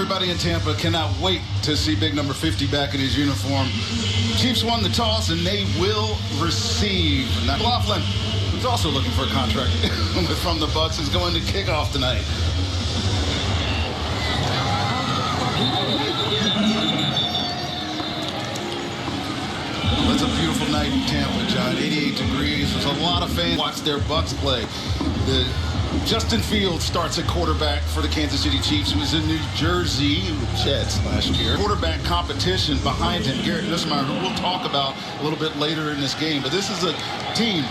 Everybody in Tampa cannot wait to see big number 50 back in his uniform. Chiefs won the toss, and they will receive. Now, McLaughlin, who's also looking for a contract from the Bucs, is going to kick off tonight. It's a beautiful night in Tampa, John. 88 degrees. There's a lot of fans watch their Bucs play. Justin Fields starts at quarterback for the Kansas City Chiefs, who was in New Jersey with Jets last year. Quarterback competition behind him, Garrett Nussmeier, who we'll talk about a little bit later in this game. But this is a team,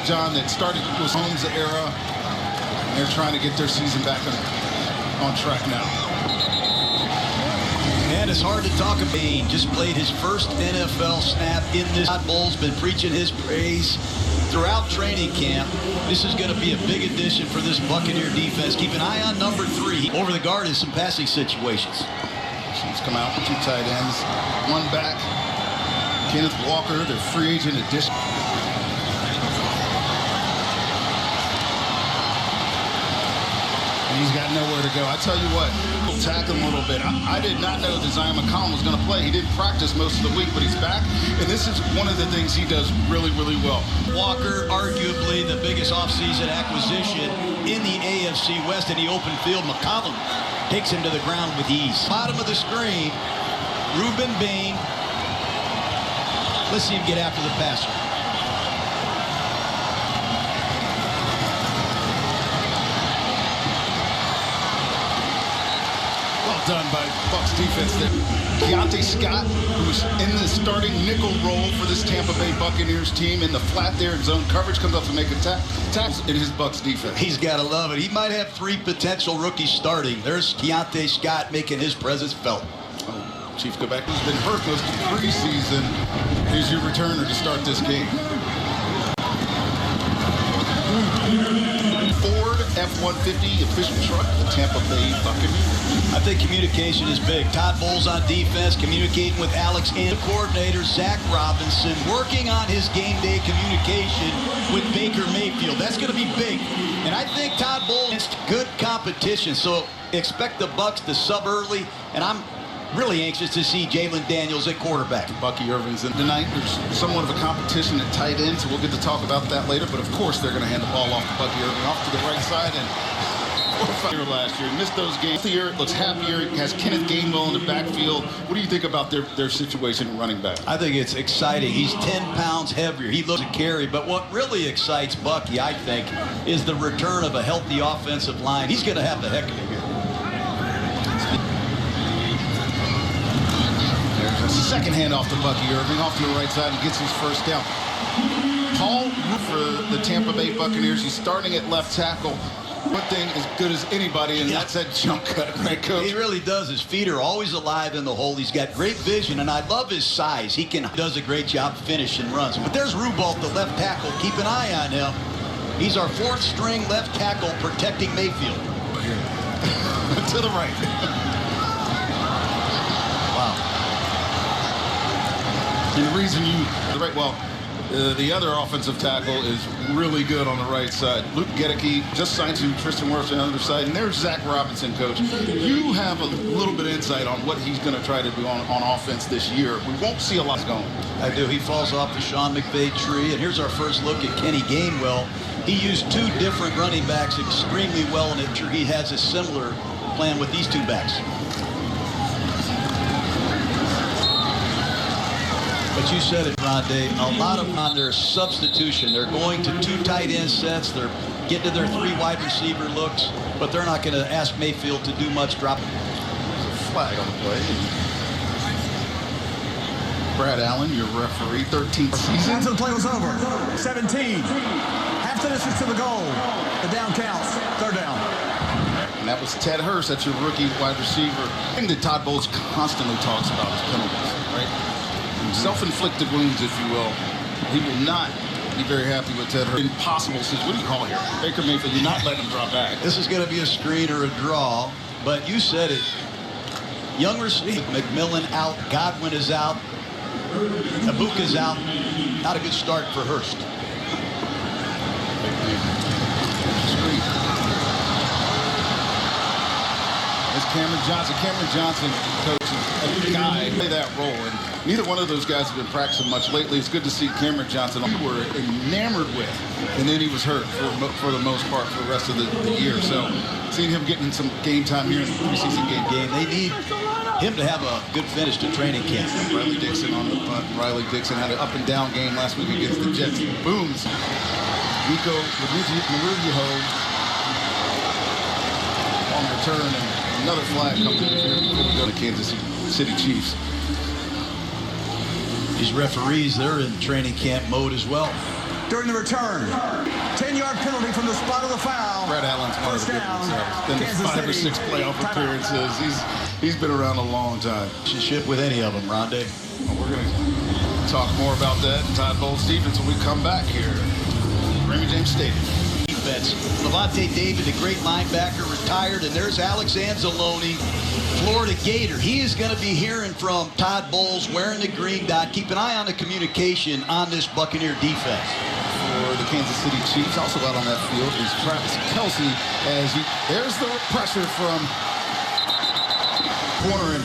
John, that started with Holmes' era. And they're trying to get their season back on track now. And it's hard to talk about. Bain just played his first NFL snap in this. Todd Bowles been preaching his praise throughout training camp. This is going to be a big addition for this Buccaneer defense. Keep an eye on number 3 over the guard in some passing situations. Chiefs come out with 2 tight ends, 1 back. Kenneth Walker, their free agent addition. He's got nowhere to go. I tell you what, we'll tackle him a little bit. I did not know that Zion McCollum was going to play. He didn't practice most of the week, but he's back. And this is one of the things he does really, really well. Walker, arguably the biggest offseason acquisition in the AFC West in the open field. McCollum takes him to the ground with ease. Bottom of the screen, Ruben Bain. Let's see him get after the passer. Done by Bucs defense there. Keontae Scott, who's in the starting nickel role for this Tampa Bay Buccaneers team in the flat there in zone coverage, comes up to make a tackles in his Bucs defense. He's got to love it. He might have 3 potential rookies starting. There's Keontae Scott making his presence felt. Oh, Chief, go back. Who's been hurt most of the preseason. Here's your returner to start this game. Ford F-150 official truck, the Tampa Bay Buccaneers. I think communication is big. Todd Bowles on defense, communicating with Alex and the coordinator, Zach Robinson, working on his game day communication with Baker Mayfield. That's going to be big. And I think Todd Bowles is good competition, so expect the Bucs to sub early, and I'm really anxious to see Jalen Daniels at quarterback. Bucky Irvin's in tonight. There's somewhat of a competition at tight end, so we'll get to talk about that later. But of course, they're going to hand the ball off to Bucky Irvin, off to the right side. And last year, missed those games. The year looks happier. Has Kenneth Gainwell in the backfield. What do you think about their situation in running back? I think it's exciting. He's 10 pounds heavier. He looks to carry. But what really excites Bucky, I think, is the return of a healthy offensive line. He's going to have the heck of a year. Second hand off to Bucky Irving, off to the right side, and gets his first down. Paul for the Tampa Bay Buccaneers. He's starting at left tackle. One thing as good as anybody, and that's that jump cut, right, Coach? He really does. His feet are always alive in the hole. He's got great vision, and I love his size. He does a great job finishing runs. But there's Rubault, the left tackle. Keep an eye on him. He's our 4th string left tackle protecting Mayfield. To the right. Wow. And the reason the other offensive tackle is really good on the right side. Luke Gedeke just signed to Tristan Wirfs on the other side, and there's Zach Robinson, Coach. You have a little bit of insight on what he's going to try to do on offense this year. We won't see a lot going. I do. He falls off the Sean McVay tree, and here's our first look at Kenny Gainwell. He used 2 different running backs extremely well, and I'm sure he has a similar plan with these 2 backs. But you said it, Rondé. A lot of them on their substitution. They're going to 2 tight end sets. They're getting to their 3 wide receiver looks, but they're not going to ask Mayfield to do much drop. Flag on the play. Brad Allen, your referee, 13th season. After the play was over, 17. Half the distance to the goal. The down counts. 3rd down. And that was Ted Hurst. That's your rookie wide receiver. And that Todd Bowles constantly talks about his penalties, right? Self-inflicted wounds, if you will. He will not be very happy with Ted Hurst. Impossible. What do you call here? Baker Mayfield, you're not letting him drop back. This is going to be a screen or a draw, but you said it. Young receiver. McMillan out. Godwin is out. Abuka's out. Not a good start for Hurst. Cameron Johnson coaches a guy play that role, and neither one of those guys have been practicing much lately. It's good to see Cameron Johnson, we were enamored with, and then he was hurt for the most part for the rest of the year. So seeing him getting some game time here in the preseason game. They need him to have a good finish to training camp. Riley Dixon on the punt. Riley Dixon had an up and down game last week against the Jets. Booms. Nico Marujo on return, and another flag comes in here before we go to Kansas City Chiefs. These referees, they're in training camp mode as well. During the return, 10-yard penalty from the spot of the foul. Brad Allen's one of the difference. Been to 5 or 6 playoff appearances. He's been around a long time. Relationship with any of them, Rondé. Well, we're going to talk more about that and Todd Bowles-Stevens when we come back here. Raymond James Stadium. Defense. Levante David, a great linebacker, retired, and there's Alex Anzalone, Florida Gator. He is going to be hearing from Todd Bowles wearing the green dot. Keep an eye on the communication on this Buccaneer defense. For the Kansas City Chiefs, also out on that field is Travis Kelce. There's the pressure from corner, and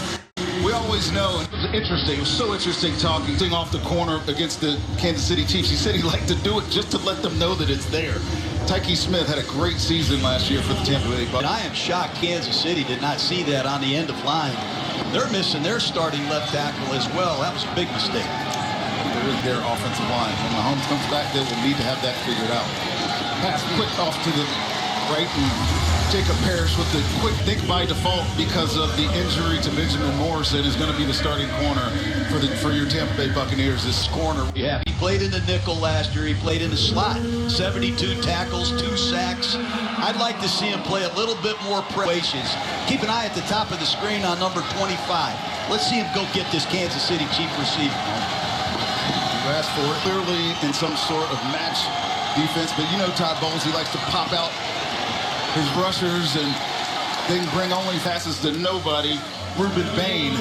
we always know, it was interesting, it was so interesting talking off the corner against the Kansas City Chiefs. He said he liked to do it just to let them know that it's there. Tyke Smith had a great season last year for the Tampa Bay Buccaneers. And I am shocked Kansas City did not see that on the end of line. They're missing their starting left tackle as well. That was a big mistake. There is their offensive line. When Mahomes comes back, they will need to have that figured out. Pass quick off to the right, and Jacob Parrish with the quick think by default because of the injury to Benjamin Morrison is going to be the starting corner for your Tampa Bay Buccaneers. This corner. Yeah, he played in the nickel last year. He played in the slot. 72 tackles, 2 sacks. I'd like to see him play a little bit more preparations. Keep an eye at the top of the screen on number 25. Let's see him go get this Kansas City Chief receiver. You asked for it. Clearly in some sort of match defense, but you know Todd Bowles, he likes to pop out his rushers and then bring only passes to nobody. Ruben Bain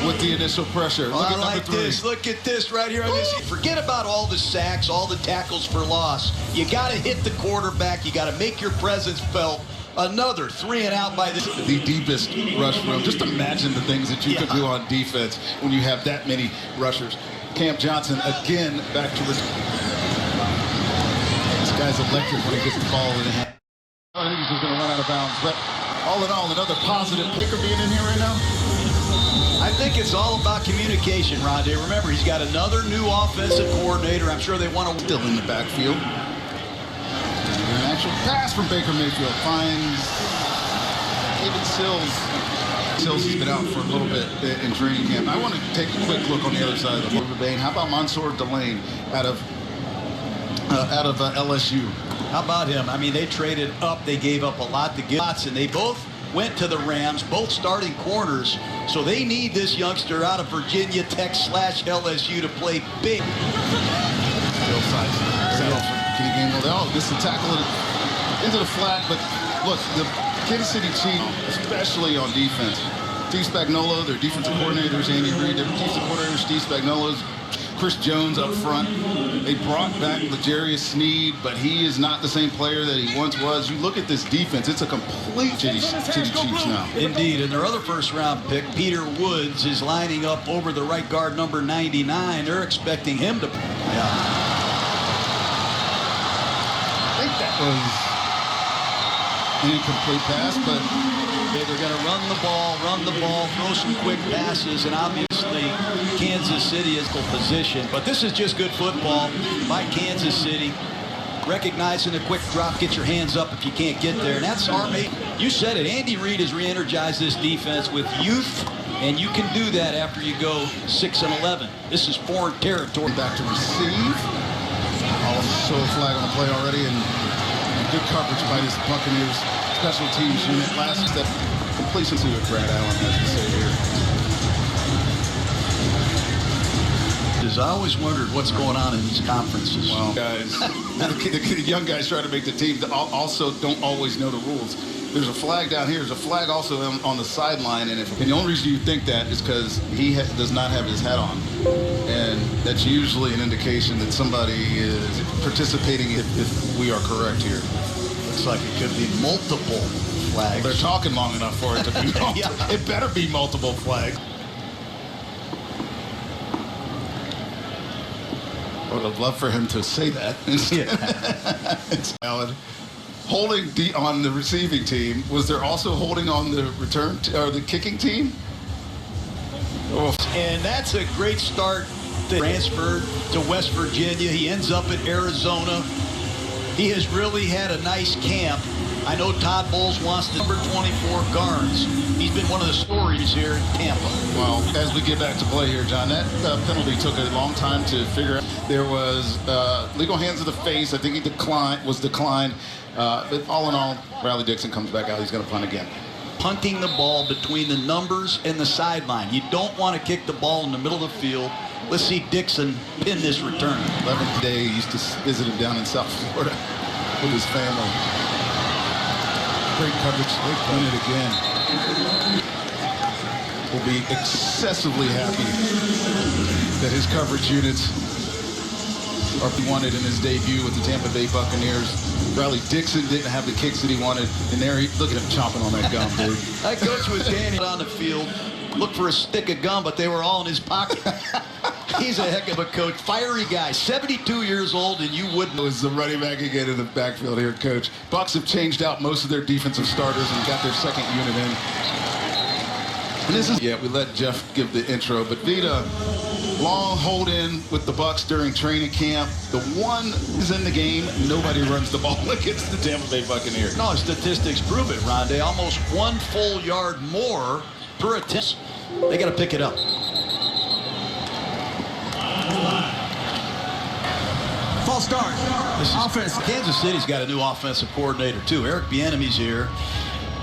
with the initial pressure. Look at number 3. This. Look at this right here. Forget about all the sacks, all the tackles for loss. You got to hit the quarterback. You got to make your presence felt. Another 3 and out by the deepest rush room. Just imagine the things that you could do on defense when you have that many rushers. Cam Johnson again back to this guy's electric when he gets the ball in the hand. I think he's just going to run out of bounds, but all in all, another positive kicker being in here right now. I think it's all about communication, Rondé. Remember, he's got another new offensive coordinator. I'm sure they want to still in the backfield. An actual pass from Baker Mayfield finds David Sills. Sills has been out for a little bit in training camp. I want to take a quick look on the other side of the ball. How about Mansour Delane out of LSU? How about him? I mean, they traded up. They gave up a lot to get lots, and they both went to the Rams, both starting corners. So they need this youngster out of Virginia Tech / LSU to play big. Still size. Kenny Gainwell. This is a tackle into the flat, but look, the Kansas City Chiefs, especially on defense. Steve Spagnuolo, their defensive coordinators, Andy Reid, their defensive coordinators, Steve Spagnuolo's. Chris Jones up front. They brought back L'Jarius Sneed, but he is not the same player that he once was. You look at this defense, it's a complete City Chiefs now. Indeed, and their other first-round pick, Peter Woods, is lining up over the right guard, number 99. They're expecting him to... I think that was an incomplete pass, but... they're going to run the ball, throw some quick passes, and obviously Kansas City is in position. But this is just good football by Kansas City. Recognizing a quick drop, get your hands up if you can't get there. And that's our mate. You said it. Andy Reid has re-energized this defense with youth, and you can do that after you go 6-11. This is foreign territory. Back to receive. Also a flag on the play already, and good coverage by this Buccaneers special teams unit. Last step completion to it, Brad Allen has to say here. I always wondered what's going on in these conferences. Well, guys, the young guys trying to make the team also don't always know the rules. There's a flag down here. There's a flag also on the sideline, and the only reason you think that is because he does not have his hat on, and that's usually an indication that somebody is participating if we are correct here. Looks like it could be multiple flags. They're talking long enough for it to be multiple. Yeah. It better be multiple flags. I would have loved for him to say that. It's valid. Holding on the receiving team. Was there also holding on the return or the kicking team? Oh. And that's a great start. Transferred to West Virginia. He ends up at Arizona. He has really had a nice camp. I know Todd Bowles wants the number 24 guards. He's been one of the stories here in Tampa. Well, as we get back to play here, John, that penalty took a long time to figure out. There was legal hands to the face. I think he was declined. But all in all, Riley Dixon comes back out. He's going to punt again. Punting the ball between the numbers and the sideline. You don't want to kick the ball in the middle of the field. Let's see Dixon pin this return. 11th day, he used to visit him down in South Florida with his family. Great coverage. They win it again. Will be excessively happy that his coverage units are wanted in his debut with the Tampa Bay Buccaneers. Riley Dixon didn't have the kicks that he wanted, and there look at him chomping on that gum, dude. That coach was standing on the field, looked for a stick of gum, but they were all in his pocket. He's a heck of a coach. Fiery guy, 72 years old, and you wouldn't. It was the running back again in the backfield here, Coach. Bucs have changed out most of their defensive starters and got their second unit in. And this is, we let Jeff give the intro, but Vita, long hold in with the Bucs during training camp. The one is in the game, nobody runs the ball against the Tampa Bay Buccaneers. No, statistics prove it, Rondé. Almost 1 full yard more per attempt. They got to pick it up. False start. Offense. Kansas City's got a new offensive coordinator, too. Eric Bieniemy's here.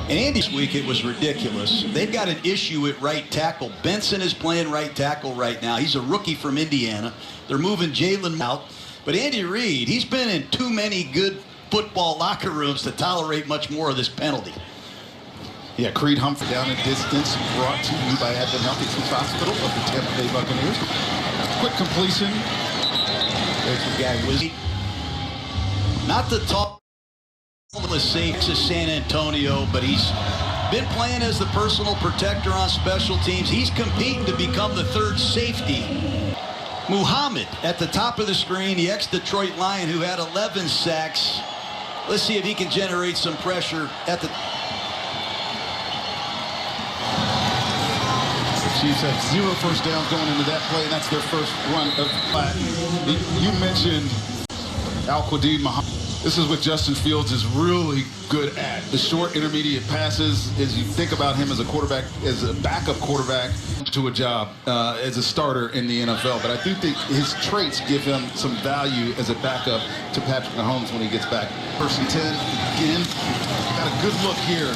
And Andy's week, it was ridiculous. They've got an issue at right tackle. Benson is playing right tackle right now. He's a rookie from Indiana. They're moving Jalen out. But Andy Reid, he's been in too many good football locker rooms to tolerate much more of this penalty. Yeah, Creed Humphrey down in distance, brought to you by Advent Health Teams Hospital of the Tampa Bay Buccaneers. Quick completion. There's the guy, Wizzy. Not the tall, Texas San Antonio, but he's been playing as the personal protector on special teams. He's competing to become the third safety. Muhammad at the top of the screen, the ex-Detroit Lion who had 11 sacks. Let's see if he can generate some pressure at the... Chiefs had 0 first downs going into that play, and that's their first run of flat. You mentioned Al-Quadid Muhammad. This is what Justin Fields is really good at. The short, intermediate passes, as you think about him as a quarterback, as a backup quarterback to a job as a starter in the NFL. But I do think his traits give him some value as a backup to Patrick Mahomes when he gets back. First and 10, again, got a good look here.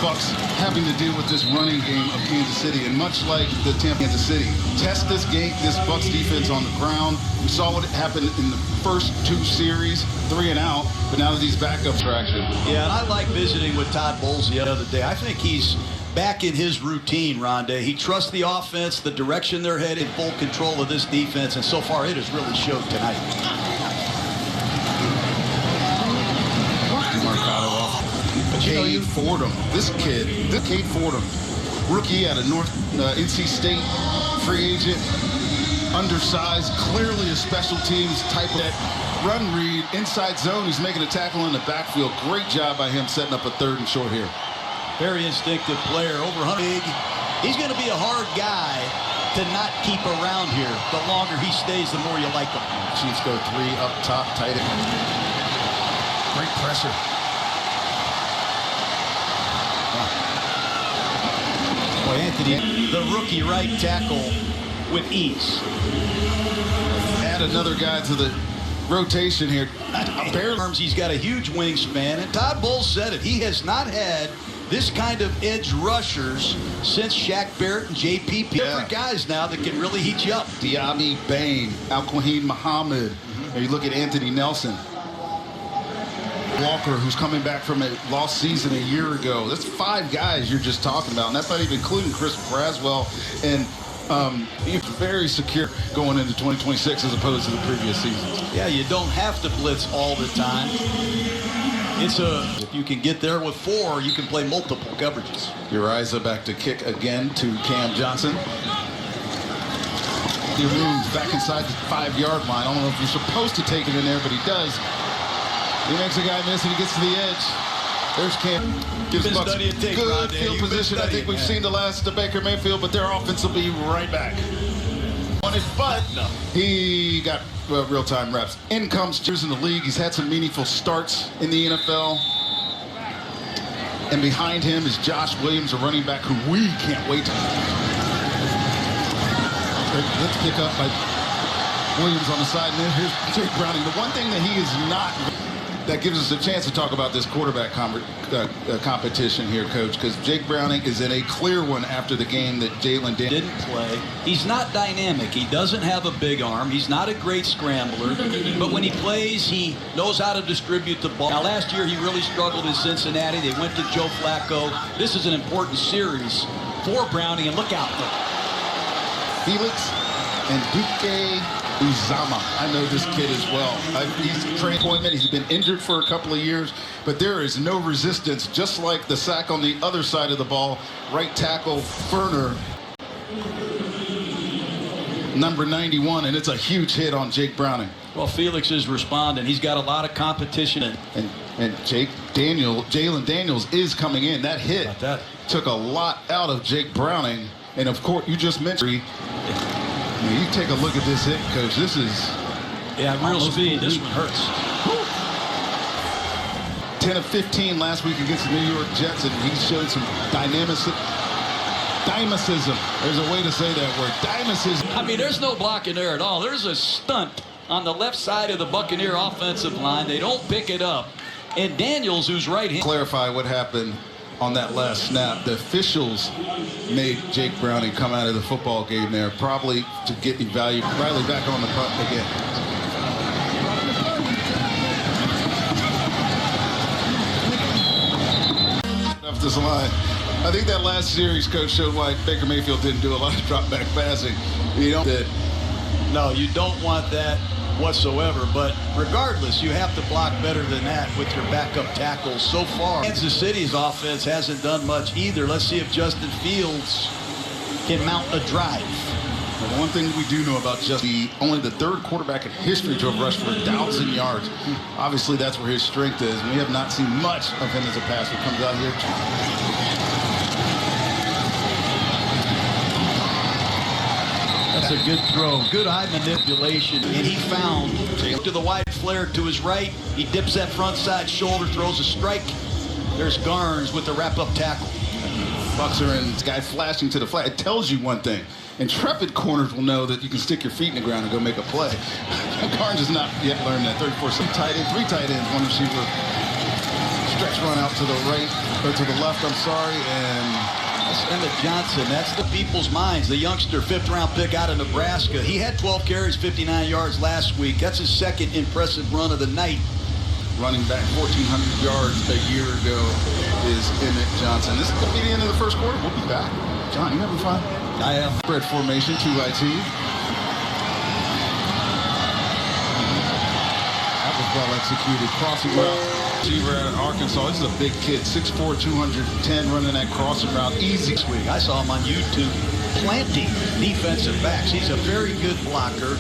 Bucs having to deal with this running game of Kansas City, and much like the Tampa Kansas City, test this Bucs defense on the ground. We saw what happened in the first 2 series, 3 and out, but now that he's back up traction. Yeah, and I like visiting with Todd Bowles the other day. I think he's back in his routine, Rondé. He trusts the offense, the direction they're headed, full control of this defense, and so far it has really showed tonight. Cade Fordham. This Cade Fordham, rookie out of NC State, free agent, undersized, clearly a special teams type of run read, inside zone. He's making a tackle in the backfield. Great job by him setting up a 3rd and short here. Very instinctive player, over 100. He's going to be a hard guy to not keep around here. The longer he stays, the more you like him. Chiefs go 3 up top, tight end. Great pressure. Boy, Anthony, the rookie right tackle with ease. Add another guy to the rotation here. He's got a huge wingspan, and Todd Bowles said it. He has not had this kind of edge rushers since Shaq Barrett and JPP. Different guys now that can really heat you up. Diaby Bain, Al-Quadid Muhammad. You look at Anthony Nelson. Walker, who's coming back from a lost season a year ago. That's 5 guys you're just talking about, and that's not even including Chris Braswell. And he's very secure going into 2026 as opposed to the previous seasons. Yeah, you don't have to blitz all the time. If you can get there with 4, you can play multiple coverages. Uriza back to kick again to Cam Johnson. He moves back inside the 5-yard line. I don't know if you're supposed to take it in there, but he does. He makes a guy miss and he gets to the edge. There's Cam. Gives Bucks good field position. I think we've seen the last of Baker Mayfield, but their offense will be right back. But he got real-time reps. In comes Cheers in the league. He's had some meaningful starts in the NFL. And behind him is Josh Williams, a running back who we can't wait to. Let's pick up by Williams on the side. And then here's Jake Browning. The one thing that he is not, that gives us a chance to talk about this quarterback competition here, Coach, because Jake Browning is in a clear one after the game that Jalen didn't play. He's not dynamic. He doesn't have a big arm. He's not a great scrambler. But when he plays, he knows how to distribute the ball. Now, last year, he really struggled in Cincinnati. They went to Joe Flacco. This is an important series for Browning, and look out. Felix and Duque Uzama. I know this kid as well. He's trained appointment. He's been injured for a couple of years, but there is no resistance, just like the sack on the other side of the ball. Right tackle Ferner, number 91, and it's a huge hit on Jake Browning. Well, Felix is responding. He's got a lot of competition. And Jalen Daniels is coming in. That hit took a lot out of Jake Browning. And of course, you just mentioned, you take a look at this hit, Coach. This is real speed. This one hurts. 10 of 15 last week against the New York Jets, and he showed some dynamism. There's a way to say that word. Dynamism. I mean, there's no blocking there at all. There's a stunt on the left side of the Buccaneer offensive line. They don't pick it up. And Daniels, who's right-handed. Clarify what happened on that last snap. The officials made Jake Browning come out of the football game there, probably to get Riley back on the punt again. Off this line. I think that last series, Coach, showed why Baker Mayfield didn't do a lot of drop-back passing. No, you don't want that whatsoever, but regardless, you have to block better than that with your backup tackles. So far, Kansas City's offense hasn't done much either. Let's see if Justin Fields can mount a drive. Well, the one thing we do know about only the third quarterback in history to have rushed for 1,000 yards. Obviously, that's where his strength is. We have not seen much of him as a passer. Comes out here. That's a good throw. Good eye manipulation. And he found to the wide flare to his right. He dips that front side shoulder, throws a strike. There's Garnes with the wrap-up tackle. Bucks are in. This guy flashing to the flat. It tells you one thing. Intrepid corners will know that you can stick your feet in the ground and go make a play. Garnes has not yet learned that. 34, three tight ends, one receiver. Stretch run out to the right, or to the left, I'm sorry, and Emmett Johnson, that's the people's minds. The youngster, 5th-round pick out of Nebraska. He had 12 carries, 59 yards last week. That's his second impressive run of the night. Running back 1,400 yards a year ago is Emmett Johnson. This is going to be the end of the first quarter. We'll be back. John, you having fun? I am. Spread formation, 2-IT. That was well executed. Crossing route. Receiver out of Arkansas. This is a big kid, 6'4", 210, running that crossing route easy. This week, I saw him on YouTube planting defensive backs. He's a very good blocker.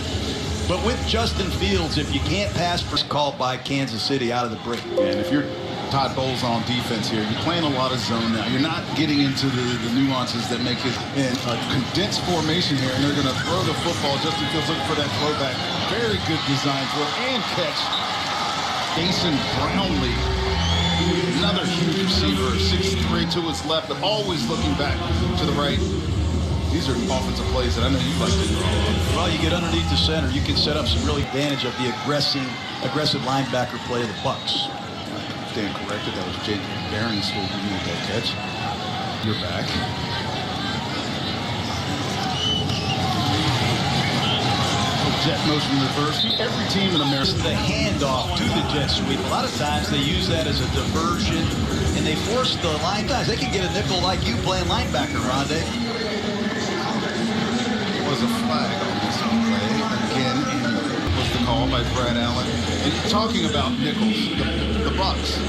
But with Justin Fields, if you can't pass, called by Kansas City out of the break. And if you're Todd Bowles on defense here, you're playing a lot of zone now. You're not getting into the nuances that make it in a condensed formation here, and they're going to throw the football. Justin Fields looking for that throwback. Very good design throw and catch. Mason Brownlee, another huge receiver, 6'3" to his left, but always looking back to the right. These are offensive plays that I know you like to draw. Well, you get underneath the center, you can set up some really advantage of the aggressive linebacker play of the Bucks. Stand corrected. That was Jake Behrens who made that catch. You're back. Jet motion reverse. Every team in America. The handoff to the jet sweep. A lot of times they use that as a diversion, and they force the line guys. They can get a nickel like you playing linebacker, Rondé. There was a flag on this play. Again, was the call by Brad Allen. And talking about nickels, the Bucks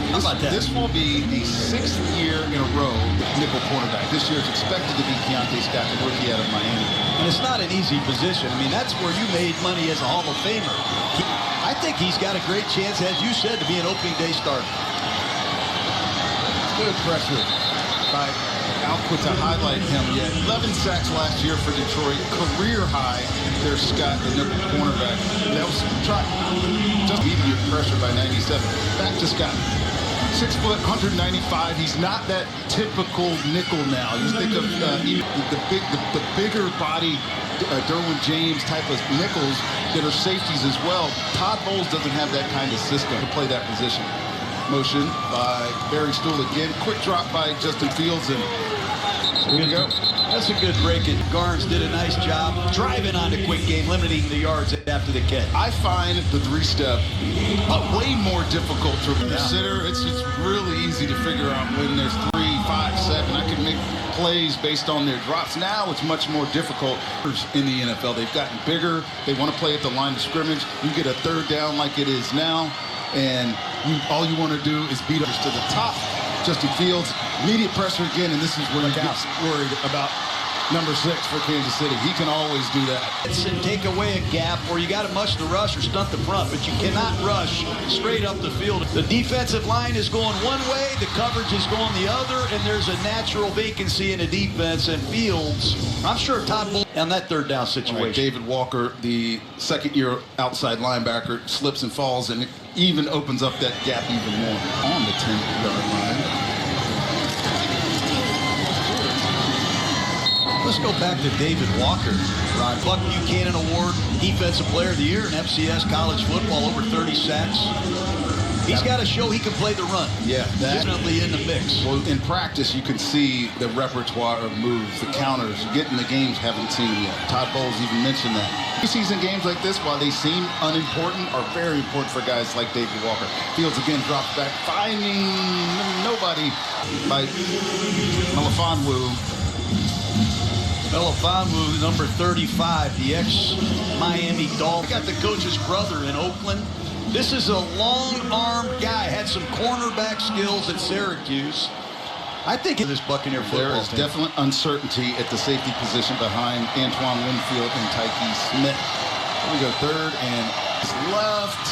How about that? This will be the 6th year in a row nickel cornerback. This year is expected to be Keontae Scott, the rookie out of Miami. And it's not an easy position. I mean, that's where you made money as a Hall of Famer. I think he's got a great chance, as you said, to be an opening day starter. Good pressure by Alquist to highlight him yet. 11 sacks last year for Detroit. Career high. There's Scott, the nickel cornerback. That was just immediate pressure by 97. Back to Scott. 6 foot, 195. He's not that typical nickel now. You think of the bigger body Derwin James type of nickels that are safeties as well. Todd Bowles doesn't have that kind of system to play that position. Motion by Barry Stool again. Quick drop by Justin Fields, and here we go. That's a good break. And Garnes did a nice job driving on the quick game, limiting the yards after the catch. I find the 3-step way more difficult to consider. It's really easy to figure out when there's 3, 5, 7. I can make plays based on their drops. Now it's much more difficult in the NFL. They've gotten bigger. They want to play at the line of scrimmage. You get a 3rd down like it is now, and all you want to do is beat us to the top. Justin Fields, immediate pressure again, and this is where you get worried about number 6 for Kansas City. He can always do that. And take away a gap where you got to mush the rush or stunt the front, but you cannot rush straight up the field. The defensive line is going one way, the coverage is going the other, and there's a natural vacancy in the defense. And Fields, I'm sure Todd Bowles on that 3rd down situation. Right, David Walker, the 2nd-year outside linebacker, slips and falls, and it even opens up that gap even more on the 10-yard line. Let's go back to David Walker. Buck Buchanan Award, Defensive Player of the Year in FCS college football, over 30 sacks. He's got to show he can play the run. Yeah, definitely in the mix. Well, in practice, you can see the repertoire of moves, the counters. You get in the games, haven't seen yet. Todd Bowles even mentioned that. Preseason games like this, while they seem unimportant, are very important for guys like David Walker. Fields again drops back, finding nobody by Melifonwu. Melifonwu, number 35, the ex-Miami Dolphins. Got the coach's brother in Oakland. This is a long-armed guy. Had some cornerback skills at Syracuse. I think this Buccaneer football There is definite uncertainty at the safety position behind Antoine Winfield and Tyke Smith. Here we go, 3rd and left.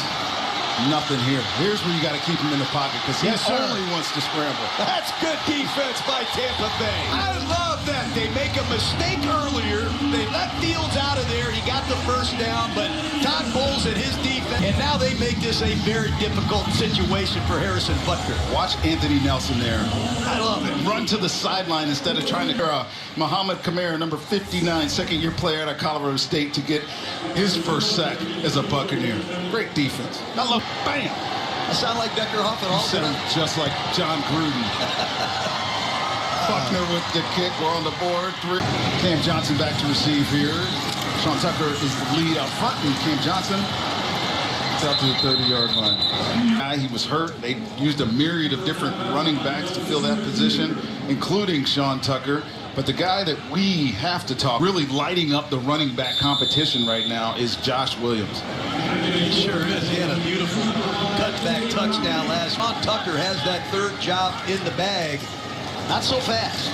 Nothing here. Here's where you got to keep him in the pocket because he only wants to scramble. That's good defense by Tampa Bay. I love that. They make a mistake earlier. They let Fields out of there. He got the 1st down, but Todd Bowles and his defense. And now they make this a very difficult situation for Harrison Butker. Watch Anthony Nelson there. I love it. Run to the sideline instead of trying to Muhammad Kamara, number 59, 2nd-year player out of Colorado State, to get his 1st sack as a Buccaneer. Great defense. I love, bam! I sound like Becker Hoffman all sound just like John Gruden. Buckner with the kick. We're on the board. 3. Cam Johnson back to receive here. Sean Tucker is the lead out front, and Cam Johnson gets out to the 30-yard line. He was hurt. They used a myriad of different running backs to fill that position, including Sean Tucker. But the guy that we have to talk, really lighting up the running back competition right now, is Josh Williams. He sure is. He had a beautiful cutback touchdown last. Sean Tucker has that 3rd job in the bag. Not so fast.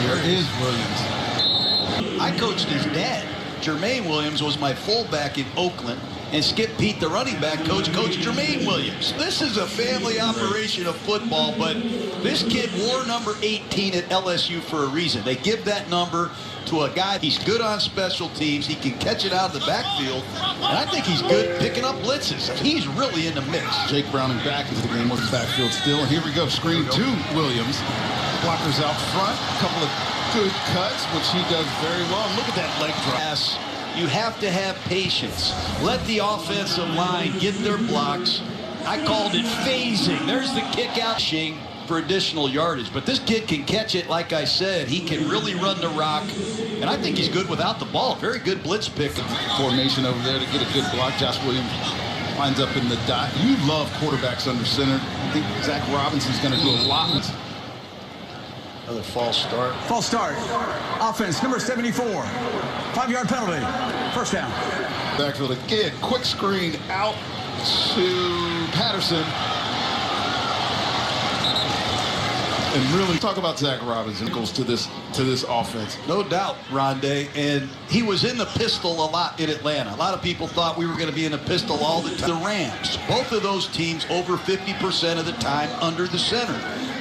There is Williams. I coached his dad. Jermaine Williams was my fullback in Oakland, and Skip Pete, the running back coach, coached Jermaine Williams. This is a family operation of football, but this kid wore number 18 at LSU for a reason. They give that number to a guy. He's good on special teams. He can catch it out of the backfield, and I think he's good picking up blitzes. He's really in the mix. Jake Browning back into the game with the backfield still, and here we go. Screen to Williams. Blockers out front. A couple of good cuts, which he does very well. Look at that leg drop. You have to have patience. Let the offensive line get their blocks. I called it phasing. There's the kick out for additional yardage. But this kid can catch it, like I said. He can really run the rock. And I think he's good without the ball. Very good blitz pick. Formation over there to get a good block. Josh Williams lines up in the dot. You love quarterbacks under center. I think Zach Robinson's going to do a lot. Another false start. False start. Offense, number 74. 5-yard penalty. 1st down. Backfield again. Quick screen out to Patterson. and really talk about Zach Robinson goes to this offense. No doubt, Rondé. And he was in the pistol a lot in Atlanta. A lot of people thought we were going to be in the pistol all the time. The Rams, both of those teams over 50% of the time under the center.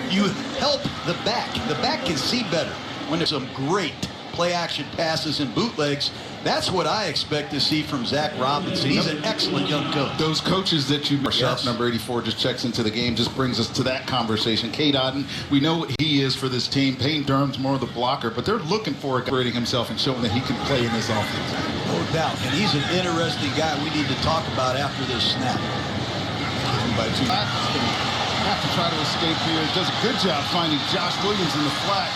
You help the back. The back can see better when there's some great play-action passes and bootlegs. That's what I expect to see from Zach Robinson. He's an excellent young coach. Those coaches that you mentioned, number 84 just checks into the game, just brings us to that conversation. Cade Otton, we know what he is for this team. Payne Durham's more of the blocker, but they're looking for a guy creating himself and showing that he can play in this offense. No doubt. And he's an interesting guy we need to talk about after this snap. By two. Have to try to escape here. Does a good job finding Josh Williams in the flat.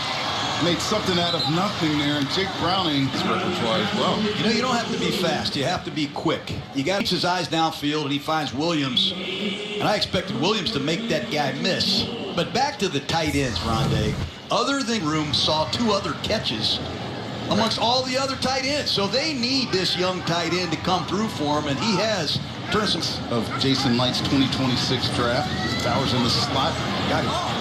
Made something out of nothing there, and Jake Browning is repertoire as well. You know, you don't have to be fast. You have to be quick. You got to keep his eyes downfield, and he finds Williams. And I expected Williams to make that guy miss. But back to the tight ends, Rondé. Other than Room saw 2 other catches amongst all the other tight ends. So they need this young tight end to come through for him, and he has turned some of Jason Light's 2026 draft. Bowers in the slot. Got it.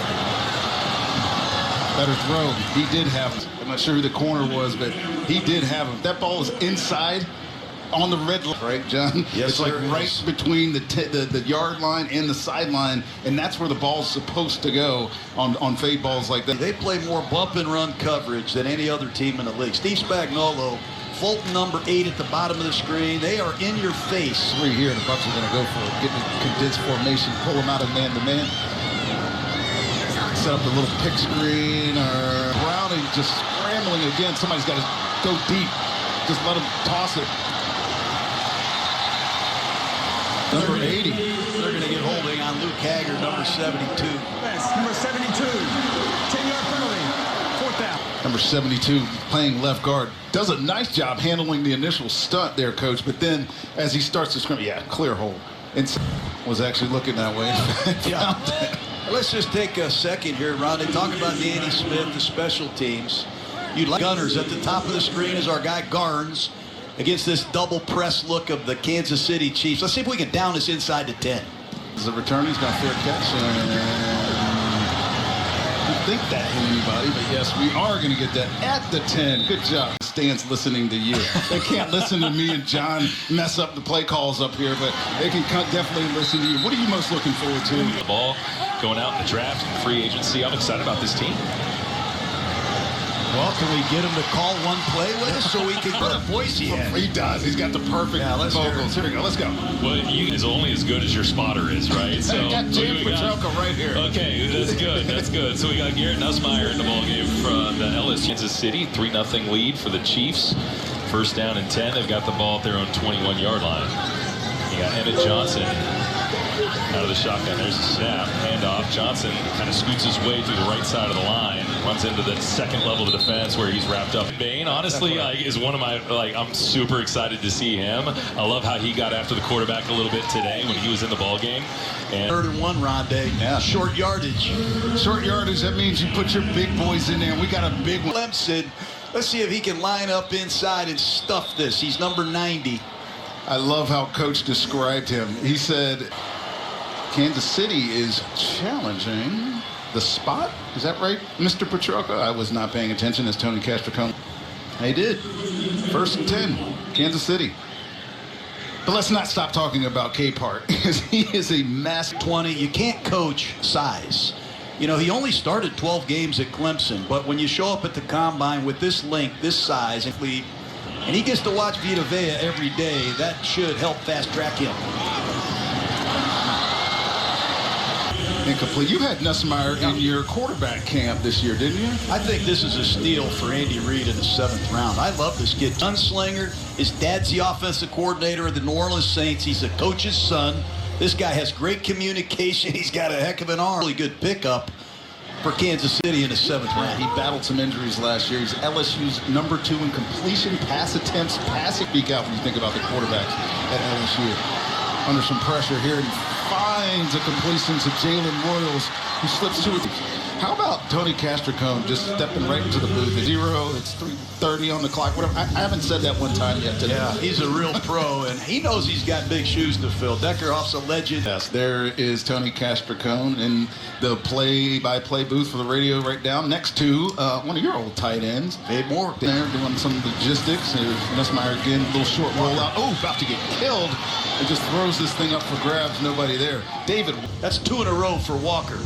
Better throw. He did have him. I'm not sure who the corner was, but he did have him. That ball is inside on the red line, right, John? Yes, it's like right between the yard line and the sideline, and that's where the ball's supposed to go on fade balls like that. They play more bump and run coverage than any other team in the league. Steve Spagnuolo, Fulton number 8 at the bottom of the screen. They are in your face. 3 here, the Bucs are going to go for it. Get the condensed formation, pull them out of man-to-man. Set up the little pick screen, or Browning just scrambling again. Somebody's got to go deep. Just let him toss it. Number 80. They're going to get holding on Luke Haggard, number 72. Number 72. 10-yard penalty. 4th down. Number 72 playing left guard. Does a nice job handling the initial stunt there, Coach. But then as he starts to scramble, clear hold. And was actually looking that way. Yeah. Let's just take a second here, Ron. They talk about Danny Smith, the special teams. You'd like Gunners at the top of the screen is our guy Garnes against this double press look of the Kansas City Chiefs. Let's see if we can down this inside to 10. As a return, he's got a fair catch. I think that hit anybody, but yes, we are going to get that at the 10. Good job. Stands listening to you. They can't listen to me and John mess up the play calls up here, but they can definitely listen to you. What are you most looking forward to? The ball going out in the draft and free agency. I'm excited about this team. Well, can we get him to call one play with us so we can put a voice he has? He does. He's got the perfect vocals. Here we go. Let's go. Well, you is only as good as your spotter is, right? So I got James Petrelka right here. Okay, that's good. That's good. So we got Garrett Nussmeier in the ballgame from the LSU. Kansas City, 3-0 lead for the Chiefs. First down and 10. They've got the ball at their own 21-yard line. You got Emmett Johnson out of the shotgun. There's a snap. Handoff. Johnson kind of scoots his way through the right side of the line. Runs into the second level of defense where he's wrapped up. Bain, honestly, is one of my, I'm super excited to see him. I love how he got after the quarterback a little bit today when he was in the ball game. And 3rd and 1, Rondé. Yeah. Short yardage. Short yardage, that means you put your big boys in there. We got a big one. Clemson. Let's see if he can line up inside and stuff this. He's number 90. I love how Coach described him. He said, Kansas City is challenging the spot. Is that right, Mr. Petrelka? I was not paying attention as Tony Castricone. They did. 1st and 10, Kansas City. But let's not stop talking about Capehart, because he is a massive 20. You can't coach size. You know, he only started 12 games at Clemson, but when you show up at the combine with this length, this size, and he gets to watch Vita Vea every day, that should help fast track him. Incomplete. You had Nussmeier in your quarterback camp this year, didn't you? I think this is a steal for Andy Reid in the 7th round. I love this kid. Gunslinger. His dad's the offensive coordinator of the New Orleans Saints. He's a coach's son. This guy has great communication. He's got a heck of an arm. Really good pickup for Kansas City in the 7th round. He battled some injuries last year. He's LSU's number 2 in completion, pass attempts, passing. Speak out when you think about the quarterbacks at LSU. Under some pressure here, and finds a completion to Jalen Royals, who slips to it. How about Tony Castricone just stepping right into the booth at 0? It's 3:30 on the clock. Whatever. I haven't said that one time yet today. Yeah, he's a real pro, and he knows he's got big shoes to fill. Deckerhoff's a legend. Yes, there is Tony Castricone in the play-by-play booth for the radio right down next to one of your old tight ends. Dave Moore. They're doing some logistics. Here's Nussmeier again, little short rollout. Oh, about to get killed. And just throws this thing up for grabs. Nobody there. David. That's 2 in a row for Walker.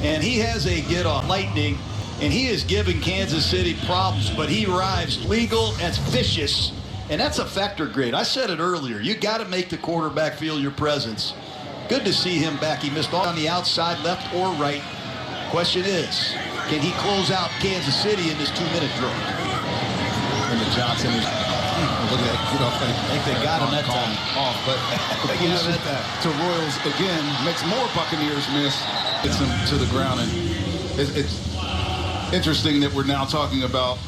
And he has a get on lightning, and he is giving Kansas City problems, but he arrives legal and vicious, and that's a factor grade. I said it earlier. You got to make the quarterback feel your presence. Good to see him back. He missed all on the outside, left or right. Question is, can he close out Kansas City in this 2-minute drill? And the Johnson is look at that. Get off. I think they got him that time. Off, but to Royals again makes more Buccaneers miss. Gets them to the ground, and it's interesting that we're now talking about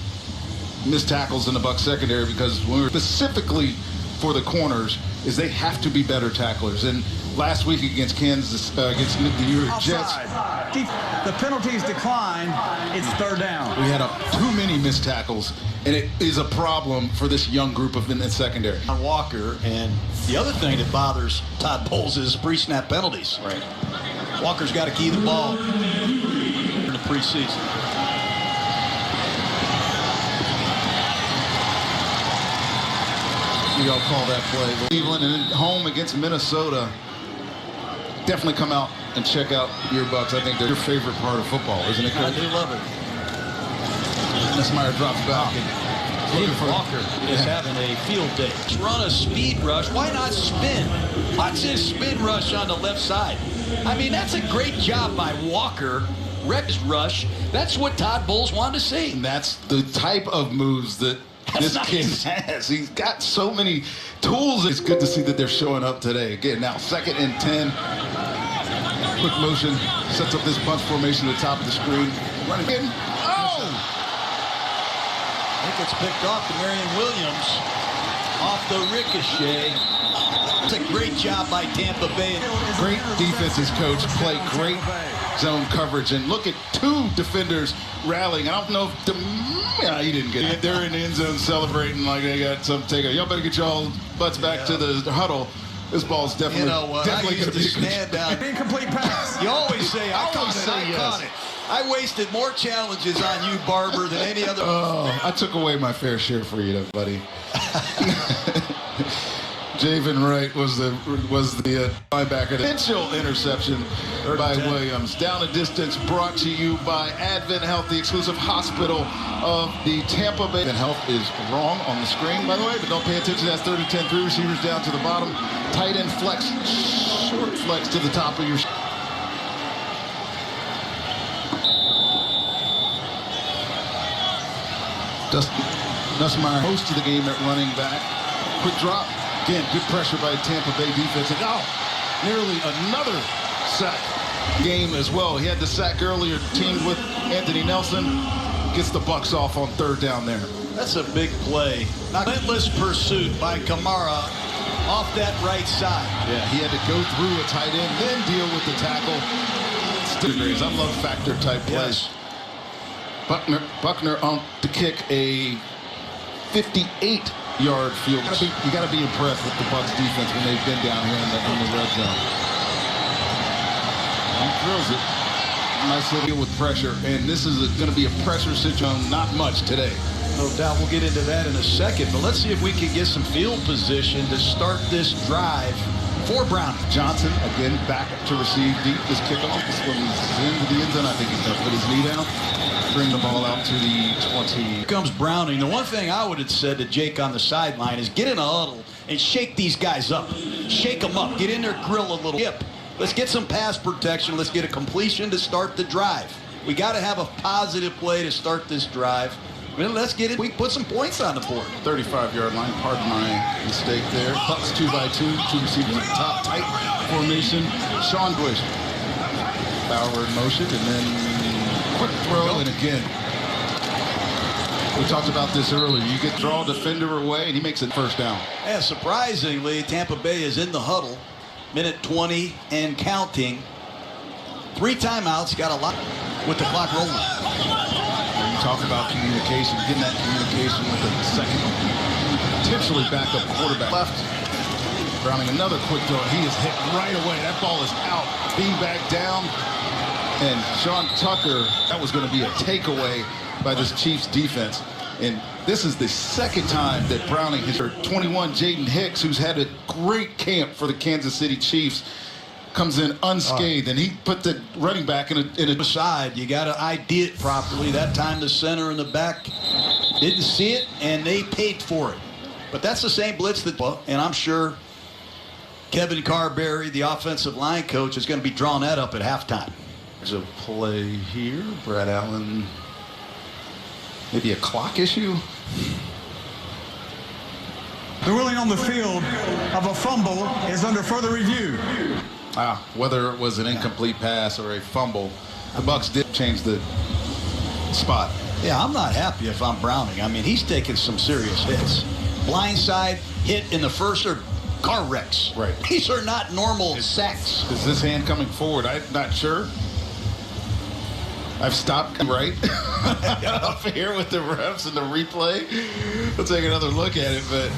missed tackles in the Bucs secondary, because when we're specifically for the corners is they have to be better tacklers. And last week against Kansas, against the New York Jets, the penalties decline. It's 3rd down. we had too many missed tackles, and it is a problem for this young group in the secondary. On Walker, and the other thing that bothers Todd Bowles is pre-snap penalties. Right. Walker's got to key the ball in the preseason. You all call that play. Cleveland and home against Minnesota. Definitely come out and check out your Bucs. I think they're your favorite part of football, isn't it, I Coach? do love it. Nussmeier drops back. David Walker is having a field day. Run a speed rush. Why not spin? Watch this spin rush on the left side. I mean, that's a great job by Walker. Rex rush. That's what Todd Bowles wanted to see. And that's the type of moves that this kid has. He's got so many tools. It's good to see that they're showing up today. Again, now 2nd and 10. Quick motion. Sets up this bunch formation at the top of the screen. Running in. Oh! I think it's picked off to Marion Williams. Off the ricochet. It's a great job by Tampa Bay. Great defenses, coach. Play great zone coverage. And look at 2 defenders rallying. I don't know if he didn't get it. They're in the end zone celebrating like they got some takeout. Y'all better get y'all butts back to the huddle. This ball's definitely, You know what? definitely I going used to to be stand down. Incomplete pass. You always say, I caught it, I yes. caught it. I wasted more challenges on you, Barber, than any other. Oh, I took away my fair share for you, though, buddy. Javen Wright was the linebacker. Potential interception by Williams. Down a distance, brought to you by Advent Health, the exclusive hospital of the Tampa Bay. Advent Health is wrong on the screen, by the way, but don't pay attention. That's 3rd and 10, 3 receivers down to the bottom. Tight end flex, short flex to the top of your. Nussmeier, most of the game at running back. Quick drop. Again, good pressure by Tampa Bay defense. And nearly another sack game as well. He had the sack earlier, teamed with Anthony Nelson. Gets the Bucs off on 3rd down there. That's a big play. Relentless pursuit by Kamara off that right side. Yeah, he had to go through a tight end, then deal with the tackle. I love factor type plays. Yes. Buckner on to kick a 58-yard field. You got to be impressed with the Bucs defense when they've been down here in the red zone. He throws it. Nice little deal with pressure, and this is going to be a pressure situation. Not much today. No doubt we'll get into that in a second, but let's see if we can get some field position to start this drive for Brown. Johnson again back to receive deep. This kickoff. This one is into the end zone. I think he's going to put his knee down. Bring the ball out to the 20. Here comes Browning. The one thing I would have said to Jake on the sideline is get in a huddle and shake these guys up. Shake them up. Get in there, grill a little. Let's get some pass protection. Let's get a completion to start the drive. We got to have a positive play to start this drive. Well, let's get it. We put some points on the board. 35-yard line. Pardon my mistake there. Bucks 2-by-2. 2 receivers at the top. Tight formation. Sean Bush. Bauer in motion, and then quick throw, and again. We talked about this earlier. You get draw a defender away, and he makes it 1st down. Yeah, surprisingly, Tampa Bay is in the huddle. Minute 20 and counting. 3 timeouts. Got a lot. with the clock rolling. You talk about communication, getting that communication with the second, potentially backup quarterback. Left, Browning another quick throw. He is hit right away. That ball is out. Beanbag down. And Sean Tucker, that was going to be a takeaway by this Chiefs defense. And this is the second time that Browning has hurt 21. Jaden Hicks, who's had a great camp for the Kansas City Chiefs, comes in unscathed, and he put the running back in a side. You got to ID it properly. That time the center in the back didn't see it, and they paid for it. But that's the same blitz that, and I'm sure Kevin Carberry, the offensive line coach, is going to be drawing that up at halftime. There's a play here. Brad Allen, maybe a clock issue. The ruling on the field of a fumble is under further review. Whether it was an incomplete pass or a fumble, the Bucs did change the spot. Yeah, I'm not happy if I'm Browning. I mean, he's taking some serious hits. Blindside hit in the first or car wrecks. Right. These are not normal sacks. Is this hand coming forward? I'm not sure. I've stopped right up here with the refs and the replay. We'll take another look at it, but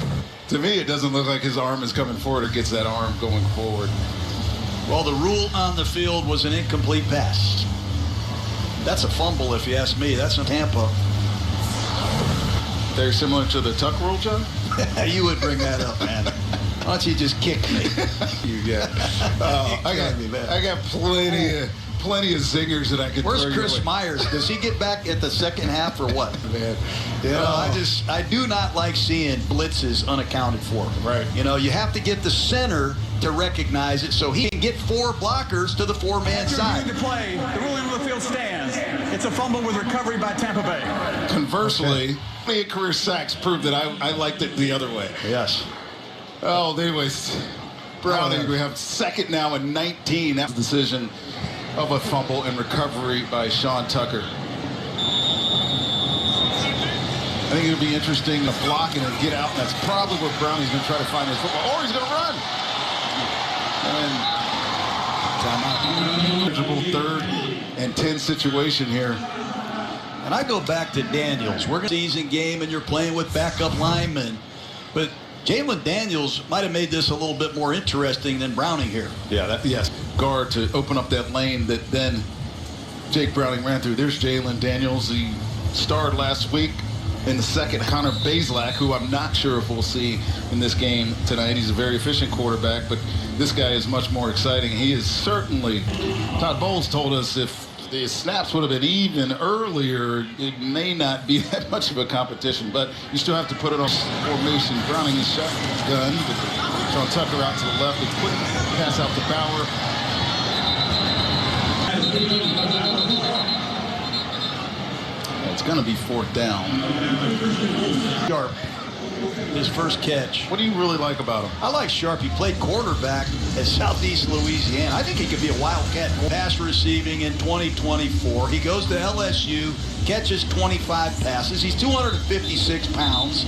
to me, it doesn't look like his arm is coming forward or gets that arm going forward. Well, the rule on the field was an incomplete pass. That's a fumble, if you ask me. That's in Tampa. Very similar to the tuck rule, John? You would bring that up, man. Why don't you just kick me? I got plenty of zingers that I could. Where's Chris Myers? Does he get back at the second half or what? Man, I do not like seeing blitzes unaccounted for. Right. You know, you have to get the center to recognize it so he can get four blockers to the four-man side. The play, the ruling on the field stands. It's a fumble with recovery by Tampa Bay. Conversely, 28 career sacks prove that I liked it the other way. Yes. Oh, anyways, Browning, we have second now and 19. That's the decision of a fumble and recovery by Sean Tucker. I think it'll be interesting to block and then get out, and that's probably where Browning's going to try to find his football, or he's going to run. And timeout. Third and 10 situation here. And I go back to Daniels. We're going to season game, and you're playing with backup linemen, but Jalen Daniels might have made this a little bit more interesting than Browning here. Yeah, yes. Guard to open up that lane that then Jake Browning ran through. There's Jalen Daniels. He starred last week in the second. Connor Bazelak, who I'm not sure if we'll see in this game tonight. He's a very efficient quarterback, but this guy is much more exciting. He is certainly, Todd Bowles told us if the snaps would have been even earlier, it may not be that much of a competition, but you still have to put it on formation. Browning is shotgun with Sean Tucker out to the left. It's quick pass out to Bauer. It's going to be fourth down. Sharp, his first catch. What do you really like about him? I like Sharp. He played quarterback at Southeast Louisiana. I think he could be a wildcat. Pass receiving in 2024. He goes to LSU, catches 25 passes. He's 256 pounds.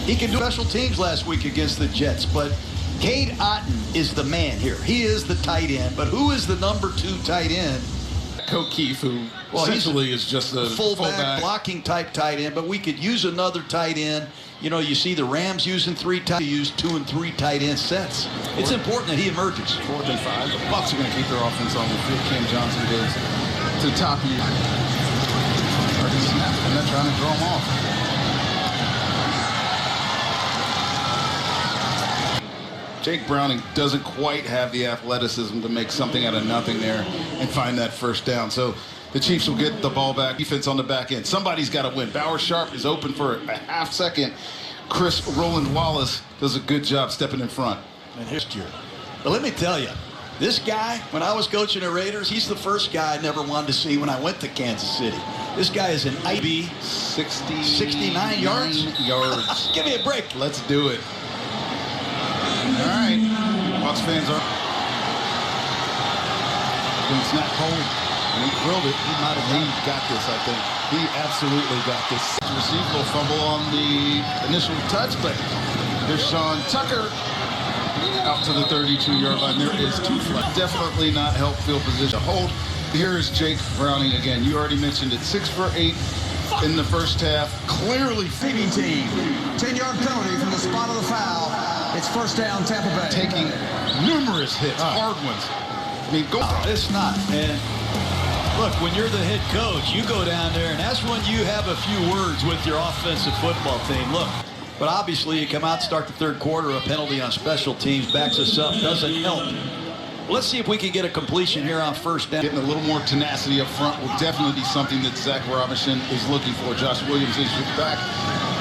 He can do special teams last week against the Jets, but Cade Otton is the man here. He is the tight end, but who is the number 2 tight end? O'Keefe, who essentially is just a fullback blocking type tight end, but we could use another tight end. You know, you see the Rams using 3 tight, use 2 and 3 tight end sets. It's important that he emerges. 4th and 5. The Bucs are going to keep their offense on the field. Cam Johnson goes to the top of you. I'm not trying to throw him off. Jake Browning doesn't quite have the athleticism to make something out of nothing there and find that first down. So the Chiefs will get the ball back. Defense on the back end. Somebody's got to win. Bauer Sharp is open for a half second. Chris Roland Wallace does a good job stepping in front. And here's year. But let me tell you, this guy, when I was coaching the Raiders, he's the first guy I never wanted to see when I went to Kansas City. This guy is an IB. 69 yards? Give me a break. Let's do it. All right. Bucs fans are. It's not cold. And he drilled it. He got this, I think. He absolutely got this. Received a little fumble on the initial touch, but there's Sean Tucker out to the 32-yard line. There is 2 flags. Definitely not help field position. Hold Here's Jake Browning again. You already mentioned it. 6 for 8 in the first half. Clearly Feeding team. 10-yard penalty from the spot of the foul. It's first down, Tampa Bay. taking numerous hits, hard ones. I mean, go. It's not. And look, when you're the head coach, you go down there, and that's when you have a few words with your offensive football team. Look, but obviously you come out, start the third quarter, a penalty on special teams backs us up, doesn't help. Let's see if we can get a completion here on first down. Getting a little more tenacity up front will definitely be something that Zach Robinson is looking for. Josh Williams is back,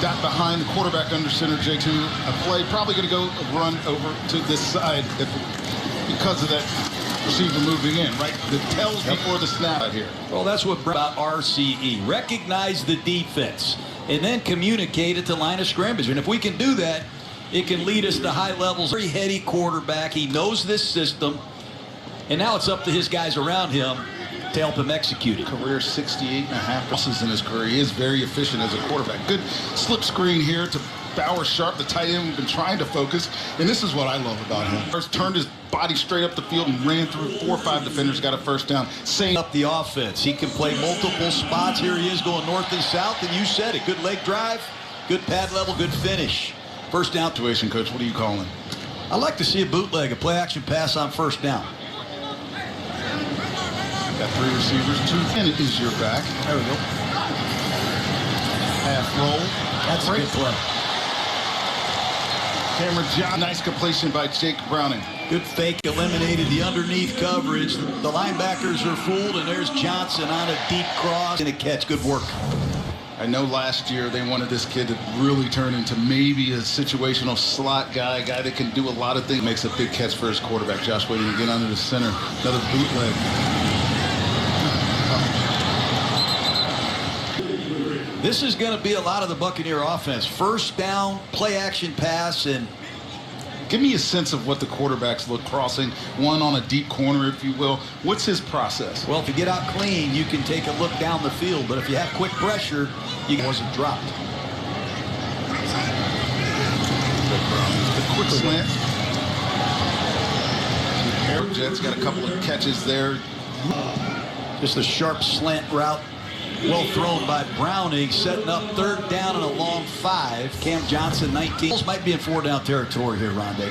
got behind the quarterback under center, J2. A play probably going to go run over to this side because of that receiver moving in, right? The tells before the snap out here. Well, that's what about RCE. Recognize the defense and then communicate it to line of scrimmage. And if we can do that, it can lead us to high levels. Very heady quarterback. He knows this system. And now it's up to his guys around him to help him execute it. Career 68.5 passes in his career. He is very efficient as a quarterback. Good slip screen here to Bauer Sharp, the tight end. We've been trying to focus, and this is what I love about him. First turned his body straight up the field and ran through 4 or 5 defenders, got a first down. Same Up the offense. He can play multiple spots. Here he is going north and south, and you said it. Good leg drive, good pad level, good finish. First down. situation, Coach. What are you calling? I like to see a bootleg, a play action pass on first down. Got 3 receivers, 2, and it is your back. There we go. Half roll. That's a good play. Cameron John. Nice completion by Jake Browning. Good fake, eliminated the underneath coverage. The linebackers are fooled, and there's Johnson on a deep cross and a catch. Good work. I know last year they wanted this kid to really turn into maybe a situational slot guy, a guy that can do a lot of things. Makes a big catch for his quarterback. Josh Williams again under the center. Another bootleg. This is going to be a lot of the Buccaneer offense. First down, play action pass, and Give me a sense of what the quarterbacks look crossing, one on a deep corner, if you will. What's his process? well, if you get out clean, you can take a look down the field. But if you have quick pressure, you wasn't dropped. The quick slant. Jets got a couple of catches there. Just a sharp slant route. Well thrown by Browning, setting up third down and a long 5. Cam Johnson, 19. Bulls might be in 4-down territory here, Rondé.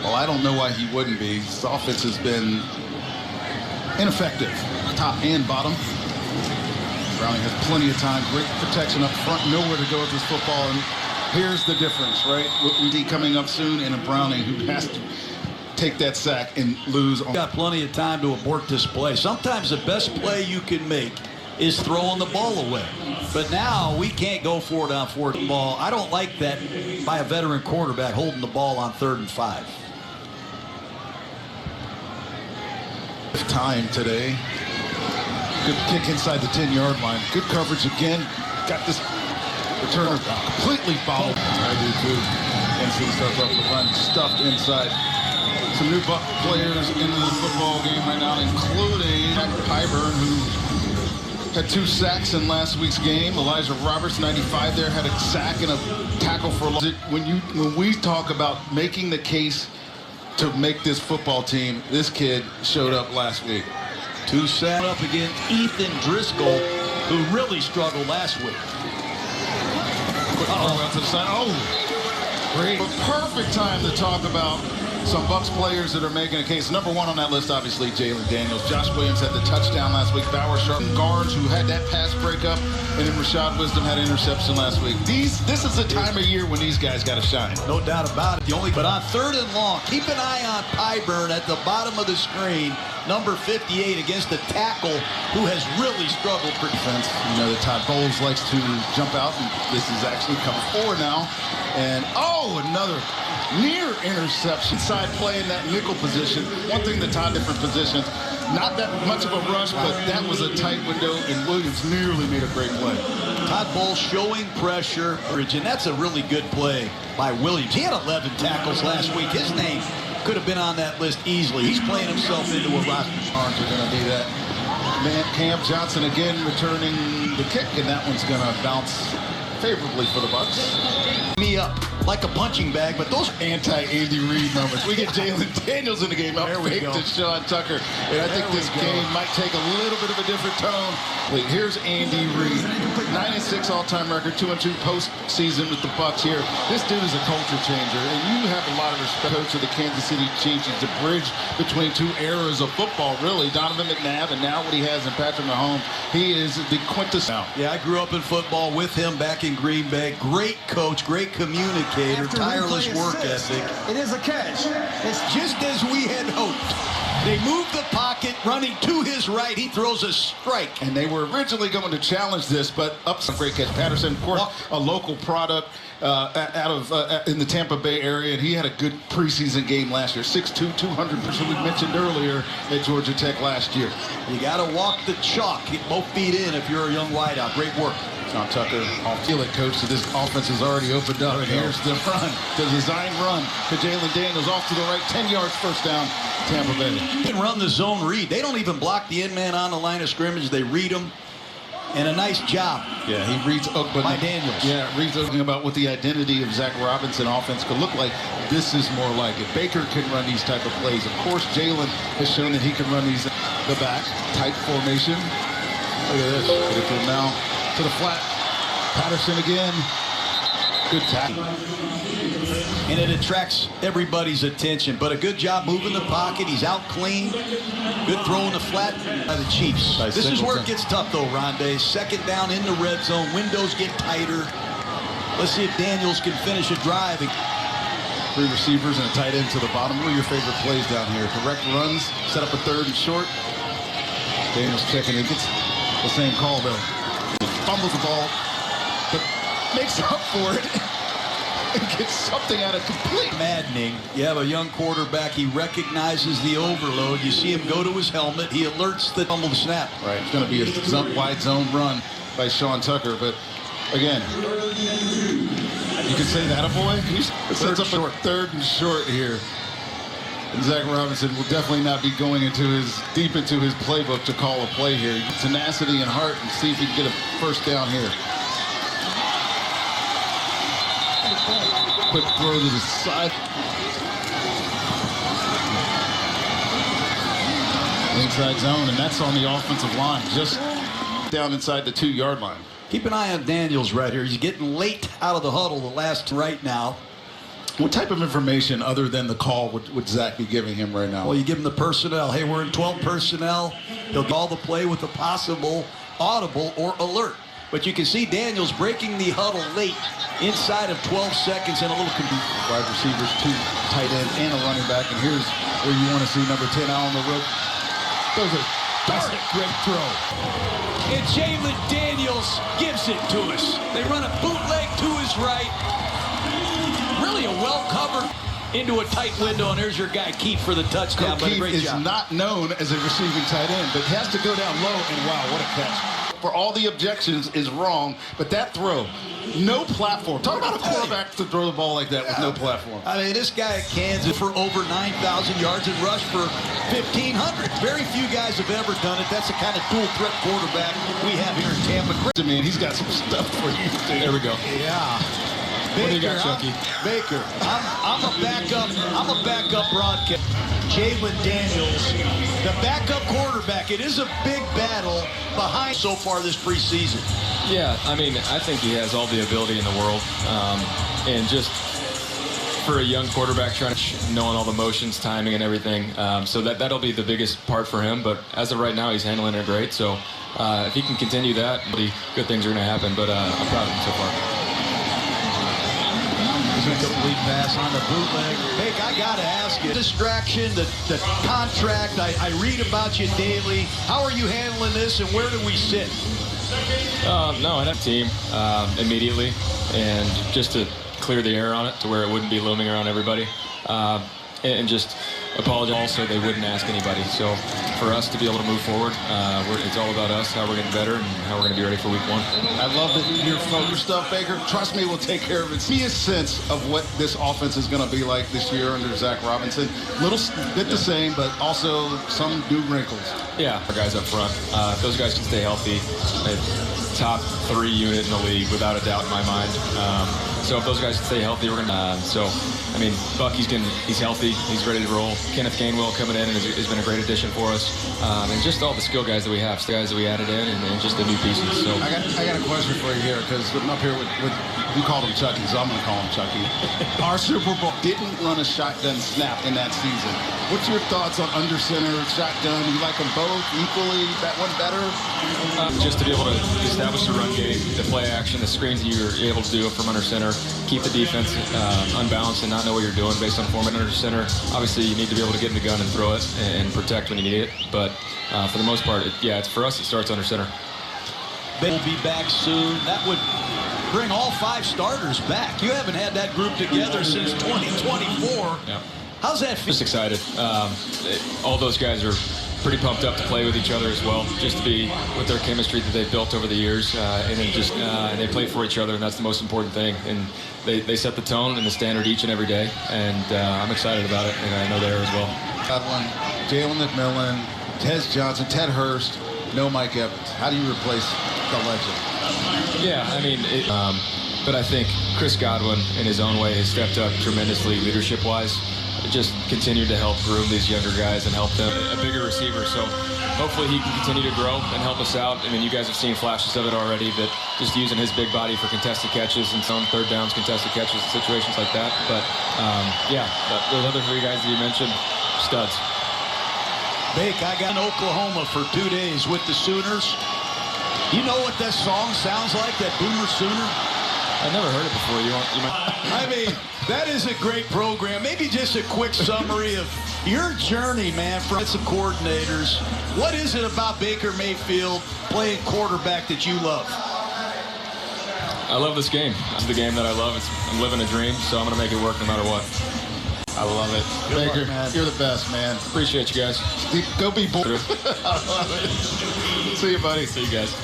Well, I don't know why he wouldn't be. His offense has been ineffective, top and bottom. Browning has plenty of time, great protection up front, nowhere to go with this football. And here's the difference, right? With D coming up soon and a Browning who has to take that sack and lose. Got plenty of time to abort this play. Sometimes the best play you can make is throwing the ball away. But now we can't go 4-down, 4th ball. I don't like that by a veteran quarterback holding the ball on 3rd and 5. Time today. Good kick inside the 10-yard line. Good coverage again. Got this returner completely fouled. I do too. NC starts off the run, stuffed inside. Some new Buck players into the football game right now, including Pyburn, who had 2 sacks in last week's game. Elijah Roberts, 95 there, had a sack and a tackle for a loss. When we talk about making the case to make this football team, this kid showed up last week. 2 sacks up against Ethan Driscoll, who really struggled last week. Out to the side. Oh, great. But perfect time to talk about some Bucs players that are making a case. Number 1 on that list, obviously, Jalen Daniels. Josh Williams had the touchdown last week. Bauer Sharp, guards who had that pass breakup, and then Rashad Wisdom had interception last week. This is the time of year when these guys got to shine. No doubt about it. But on 3rd and long, keep an eye on Pyburn at the bottom of the screen, number 58, against a tackle who has really struggled for defense. You know that Todd Bowles likes to jump out, and this is actually cover 4 now. And another near interception. Side play in that nickel position. One thing that Todd different positions. Not that much of a rush, but that was a tight window, and Williams nearly made a great play. Todd Bowles showing pressure, and that's a really good play by Williams. He had 11 tackles last week. His name could have been on that list easily. He's playing himself into a roster. Arms are going to be that. Man, Cam Johnson again returning the kick, and that one's going to bounce favorably for the Bucs. Me up. like a punching bag, but those anti-Andy Reid moments. We get Jalen Daniels in the game. Up fake to Sean Tucker. And I think this game might take a little bit of a different tone. Wait, here's Andy Reid. 9-6 all-time record, 2-2 postseason with the Bucs here. This dude is a culture changer, and you have a lot of respect to the Kansas City Chiefs. He's the bridge between two eras of football, really. Donovan McNabb, and now what he has in Patrick Mahomes. He is the quintessence. Yeah, I grew up in football with him back in Green Bay. Great coach, great communicator, tireless work ethic. It is a catch. It's just as we had hoped. They move the pocket, running to his right. He throws a strike. And they were originally going to challenge this, but up some great catch. Patterson, of course, a local product in the Tampa Bay area, and he had a good preseason game last year. 6'2", 200%, we mentioned earlier at Georgia Tech last year. You got to walk the chalk. Get both feet in if you're a young wideout. Great work. Sean Tucker, I'll feel it, coach. So this offense has already opened up. And here's the run, the design run to Jalen Daniels off to the right, 10 yards, first down, Tampa Bay. You can run the zone read. They don't even block the end man on the line of scrimmage. They read him. And a nice job. Yeah, he reads by Daniels. Yeah, reads about what the identity of Zach Robinson offense could look like. This is more like it. Baker can run these type of plays. Of course, Jalen has shown that he can run these the back type formation. Look at this. Get it from now to the flat. Patterson again. Good tackle. And it attracts everybody's attention. But a good job moving the pocket. He's out clean. Good throw in the flat by the Chiefs. This is where it gets tough, though, Rondé. Second down in the red zone. Windows get tighter. Let's see if Daniels can finish a drive. 3 receivers and a tight end to the bottom. What are your favorite plays down here? Direct runs, set up a third and short. Daniels checking in. Gets the same call, though. Fumbles the ball, but makes up for it. And gets something out of complete. Maddening. You have a young quarterback. He recognizes the overload. You see him go to his helmet. He alerts the fumble snap. Right. It's going to be a wide zone run by Sean Tucker. But again, you can say that a boy. He sets up a third and short here. And Zach Robinson will definitely not be going deep into his playbook to call a play here. Tenacity and heart, and see if he can get a first down here. Quick throw to the side. Inside zone, and that's on the offensive line, just down inside the 2-yard line. Keep an eye on Daniels right here. He's getting late out of the huddle the last right now. What type of information other than the call would Zach be giving him right now? Well, you give him the personnel. Hey, we're in 12 personnel. He'll call the play with a possible audible or alert. But you can see Daniels breaking the huddle late inside of 12 seconds and a little confused. Wide receivers, 2 tight ends, and a running back. And here's where you want to see number 10 out on the road. That's a great throw. And Jalen Daniels gives it to us. They run a bootleg to his right. Really a well-covered into a tight window, and there's your guy Keith for the touchdown. But a great job. Is not known as a receiving tight end, but has to go down low, and wow, what a catch. For all the objections is wrong, but that throw, no platform. Talk about a quarterback to throw the ball like that with no platform. I mean, this guy at Kansas for over 9,000 yards and rushed for 1,500. Very few guys have ever done it. That's the kind of dual threat quarterback we have here in Tampa. I mean, he's got some stuff for you, dude. There we go. Yeah. What do you got, Chucky? Baker. I'm a backup broadcast. Jalen Daniels, the backup quarterback. It is a big battle behind so far this preseason. Yeah, I mean, I think he has all the ability in the world. And just for a young quarterback, knowing all the motions, timing, and everything. So that'll be the biggest part for him. But as of right now, he's handling it great. So if he can continue that, good things are going to happen. But I'm proud of him so far. Complete pass on the bootleg. Hey, I got to ask you, distraction, the contract, I read about you daily. How are you handling this, and where do we sit? No, I'd have a team immediately, and just to clear the air on it to where it wouldn't be looming around everybody. And just apologize also they wouldn't ask anybody. So for us to be able to move forward, it's all about us, how we're getting better, and how we're going to be ready for week 1. I love that you're focused stuff, Baker. Trust me, we'll take care of it. See a sense of what this offense is going to be like this year under Zach Robinson. Little bit the same, but also some new wrinkles. Yeah, our guys up front. If those guys can stay healthy, top 3 unit in the league, without a doubt in my mind. So if those guys stay healthy, we're gonna. I mean, Buck, he's healthy. He's ready to roll. Kenneth Gainwell coming in and has been a great addition for us, and just all the skill guys that we have, the guys that we added in, and just the new pieces. So I got a question for you here, because I'm up here with you called him Chucky, so I'm gonna call him Chucky. Our Super Bowl didn't run a shotgun snap in that season. What's your thoughts on under center, shotgun? You like them both equally? That one better? Just to be able to establish the run game, the play action, the screens that you're able to do from under center, keep the defense unbalanced and not know what you're doing based on format under center. Obviously, you need to be able to get in the gun and throw it and protect when you need it. But for the most part, it's for us, it starts under center. Will be back soon. That would bring all 5 starters back. You haven't had that group together since 2024. Yeah. How's that feel? Just excited. All those guys are pretty pumped up to play with each other as well, just to be with their chemistry that they've built over the years, and then just they play for each other, and that's the most important thing. And they set the tone and the standard each and every day, and I'm excited about it, and I know they are as well. Godwin, Jalen McMillan, Tez Johnson, Ted Hurst, no Mike Evans. How do you replace the legend? Yeah, I mean, but I think Chris Godwin, in his own way, has stepped up tremendously leadership-wise. Just continued to help groom these younger guys and help them a bigger receiver. So hopefully he can continue to grow and help us out. I mean, you guys have seen flashes of it already, but just using his big body for contested catches and some third downs, contested catches, situations like that. But those other 3 guys that you mentioned, studs. Bake, I got in Oklahoma for 2 days with the Sooners. You know what that song sounds like, that Boomer Sooner? I've never heard it before. You might. I mean, that is a great program. Maybe just a quick summary of your journey, man, from some coordinators. What is it about Baker Mayfield playing quarterback that you love? I love this game. It's the game that I love. I'm living a dream, so I'm going to make it work no matter what. I love it. Good Baker, luck, man. you're the best, man. Appreciate you guys. Go be bold. I love it. See you, buddy. See you guys.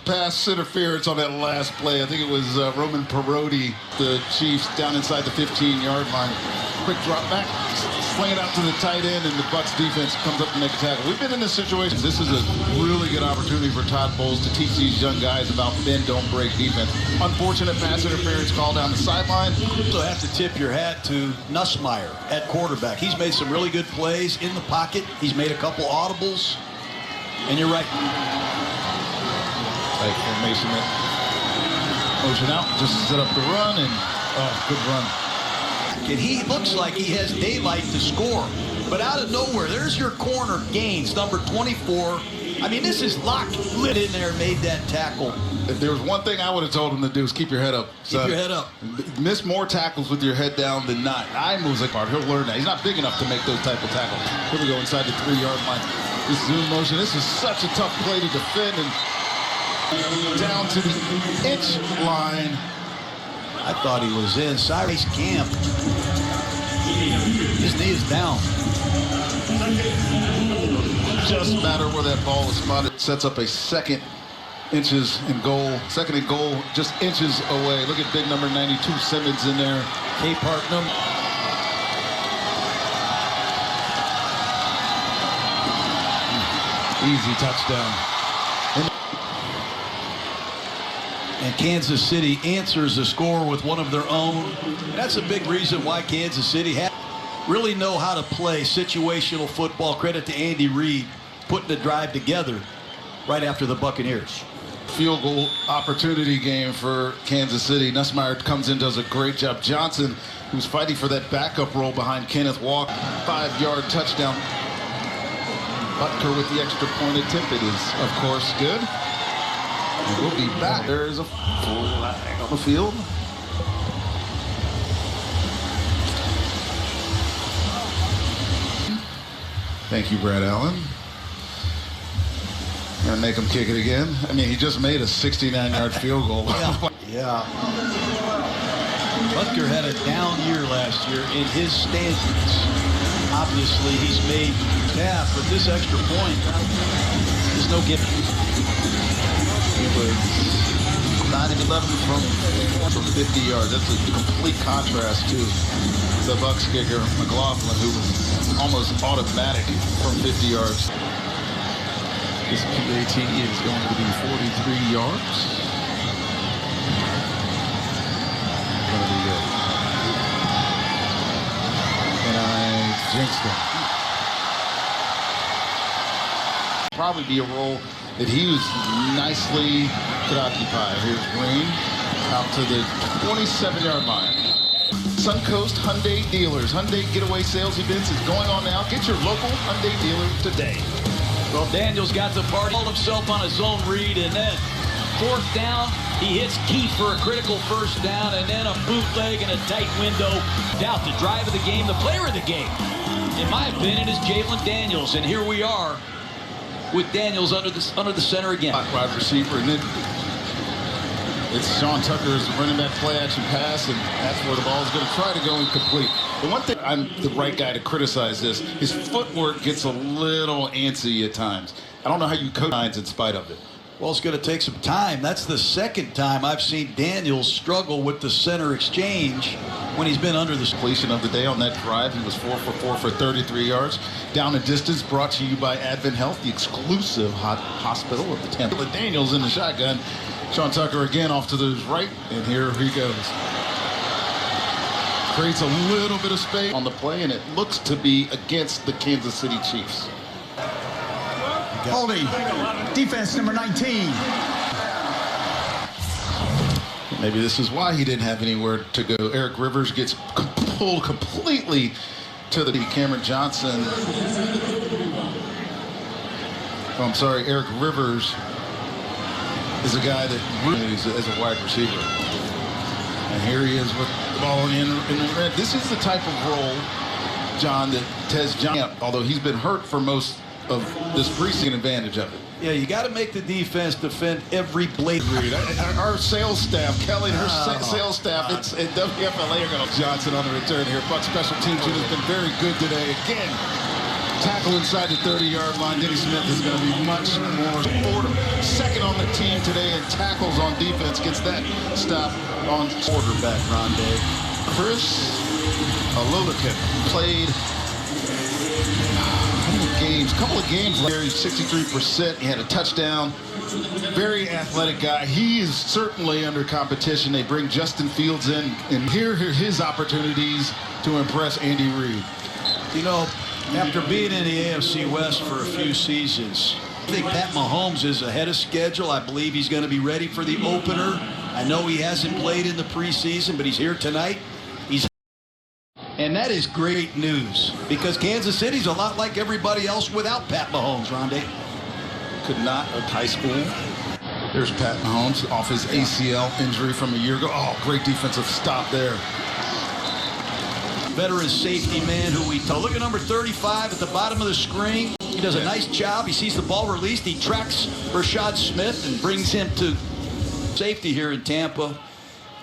Pass interference on that last play. I think it was Roman Parodi, the Chiefs, down inside the 15-yard line. Quick drop back, sling it out to the tight end, and the Bucs defense comes up to make a tackle. We've been in this situation. This is a really good opportunity for Todd Bowles to teach these young guys about bend, don't break defense. Unfortunate pass interference call down the sideline. You also have to tip your hat to Nussmeier at quarterback. He's made some really good plays in the pocket. He's made a couple audibles. And you're right. Like formation, motion out, just set up the run, and good run. And he looks like he has daylight to score. But out of nowhere, there's your corner Gaines, number 24. I mean, this is locked, lit in there, made that tackle. If there was one thing I would have told him to do is keep your head up. Keep your head up. Miss more tackles with your head down than not. I moves like He'll learn that. He's not big enough to make those type of tackles. Here we go inside the 3-yard line. This zoom motion. This is such a tough play to defend, and down to the inch line. I thought he was in. Cyrus Camp. His knee is down. Just matter where that ball was spotted. Sets up a second inches in goal. Second and goal, just inches away. Look at big number 92 Simmons in there. Cape Hartnum. Easy touchdown. And Kansas City answers the score with one of their own. And that's a big reason why Kansas City really know how to play situational football. Credit to Andy Reid putting the drive together right after the Buccaneers. Field goal opportunity game for Kansas City. Nussmeier comes in, does a great job. Johnson, who's fighting for that backup role behind Kenneth Walker. 5-yard touchdown. Butker with the extra point attempt. It is, of course, good. And we'll be back. There's a flag on the field. Thank you, Brad Allen. Gonna make him kick it again. I mean, he just made a 69-yard field goal. Yeah. Butker had a down year last year in his standings. Obviously, he's made half, but this extra point, there's no gift. He was 9 of 11 from 50 yards. That's a complete contrast to the Bucs kicker, McLaughlin, who was almost automatic from 50 yards. This PAT is going to be 43 yards. Winston. Probably be a role that he was nicely could occupy. Here's Green out to the 27-yard line. Suncoast Hyundai Dealers. Hyundai Getaway Sales Events is going on now. Get your local Hyundai dealer today. Well, Daniels got the party, called himself on a zone read, and then fourth down, he hits Keith for a critical first down, and then a bootleg and a tight window. Doubt the drive of the game, the player of the game, in my opinion, is Jalen Daniels, and here we are with Daniels under the center again. Wide receiver, and then it's Sean Tucker's running back play action pass, and that's where the ball is going to try to go incomplete. The one thing, I'm the right guy to criticize this, his footwork gets a little antsy at times. I don't know how you coach lines in spite of it. Well, it's going to take some time. That's the second time I've seen Daniels struggle with the center exchange when he's been under the completion of the day on that drive. He was 4 for 4 for 33 yards. Down and distance brought to you by Advent Health, the exclusive hospital of the Tampa. Daniels in the shotgun. Sean Tucker again off to the right, and here he goes. Creates a little bit of space on the play, and it looks to be against the Kansas City Chiefs. Holding, defense number 19. Maybe this is why he didn't have anywhere to go. Eric Rivers gets pulled completely to the Cameron Johnson. Oh, I'm sorry, Eric Rivers is a guy that really is as a wide receiver. And here he is with the ball in the red. This is the type of role, John, that Tez Johnson, although he's been hurt for most of this preseason, advantage of it. Yeah, you got to make the defense defend every blade. Our sales staff, Kelly and her sales staff, it's at WFLA are going to Johnson on the return here. Buck special teams unit has been very good today. Again, tackle inside the 30-yard line. Denny Smith is going to be much more important. Second on the team today in tackles on defense. Gets that stop on quarterback Rondé. Chris Alodikin played games, couple of games later, he's 63%. He had a touchdown. Very athletic guy. He is certainly under competition. They bring Justin Fields in, and here are his opportunities to impress Andy Reid. You know, after being in the AFC West for a few seasons, I think Pat Mahomes is ahead of schedule. I believe he's going to be ready for the opener. I know he hasn't played in the preseason, but he's here tonight. And that is great news because Kansas City's a lot like everybody else without Pat Mahomes, Rondé. Could not at high school. There's Pat Mahomes off his ACL injury from a year ago. Oh, great defensive stop there. Veteran safety man who we told. Look at number 35 at the bottom of the screen. He does a nice job. He sees the ball released. He tracks Rashad Smith and brings him to safety here in Tampa.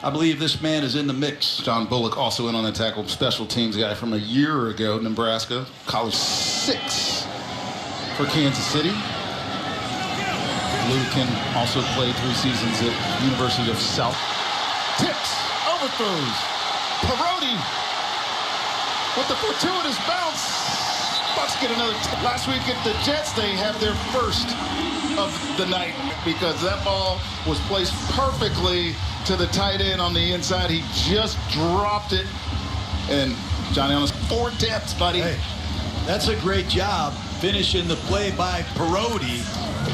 I believe this man is in the mix. John Bullock also in on the tackle, special teams guy from a year ago, Nebraska. College 6 for Kansas City. Lukin also played 3 seasons at University of South. Tips, overthrows. Parodi with the fortuitous bounce. Bucks get another. Last week at the Jets, they have their first of the night because that ball was placed perfectly to the tight end on the inside. He just dropped it. And Johnny on his 4 attempts, buddy. Hey, that's a great job finishing the play by Parodi.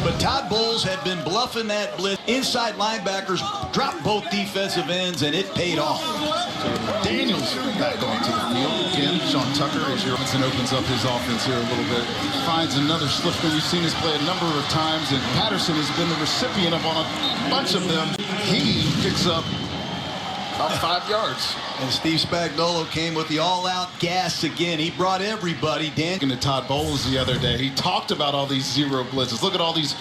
But Todd Bowles had been bluffing that blitz. Inside linebackers dropped both defensive ends, and it paid off. Daniels back onto the field. Again, Sean Tucker, as Robinson opens up his offense here a little bit, finds another slip screen. We've seen this play a number of times, and Patterson has been the recipient of on a bunch of them. He picks up about 5 yards. And Steve Spagnuolo came with the all-out gas again. He brought everybody. To Todd Bowles the other day, he talked about all these zero blitzes. Look at all these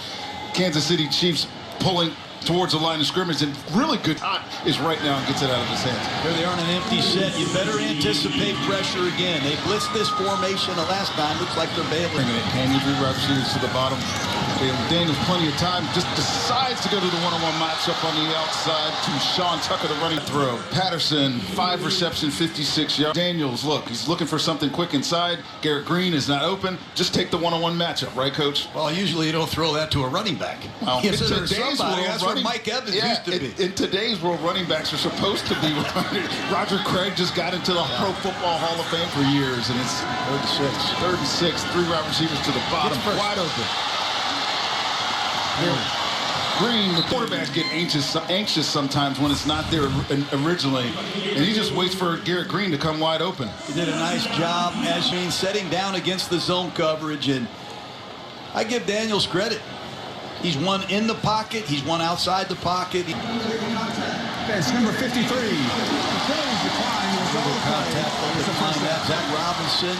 Kansas City Chiefs pulling towards the line of scrimmage, and really good shot is right now and gets it out of his hands. Here they are on an empty set. You better anticipate pressure again. They blitzed this formation the last time. Looks like they're bailing. Can you do wide receivers to the bottom? Daniels plenty of time, just decides to go to the one-on-one matchup on the outside to Sean Tucker, the running throw. Patterson, 5 receptions, 56 yards. Daniels, look, he's looking for something quick inside. Garrett Green is not open. Just take the one-on-one matchup, right, Coach? Well, usually you don't throw that to a running back. Well, in today's world, that's where Mike Evans used to be. In today's world, running backs are supposed to be. Roger Craig just got into the Pro Football Hall of Fame for years, and it's 3rd and 6, 3 wide receivers to the bottom, wide open. Green, the quarterbacks get anxious sometimes when it's not there originally, and he just waits for Garrett Green to come wide open. He did a nice job, as means setting down against the zone coverage, and I give Daniels credit. He's one in the pocket, he's one outside the pocket. That's number 53. Zach Robinson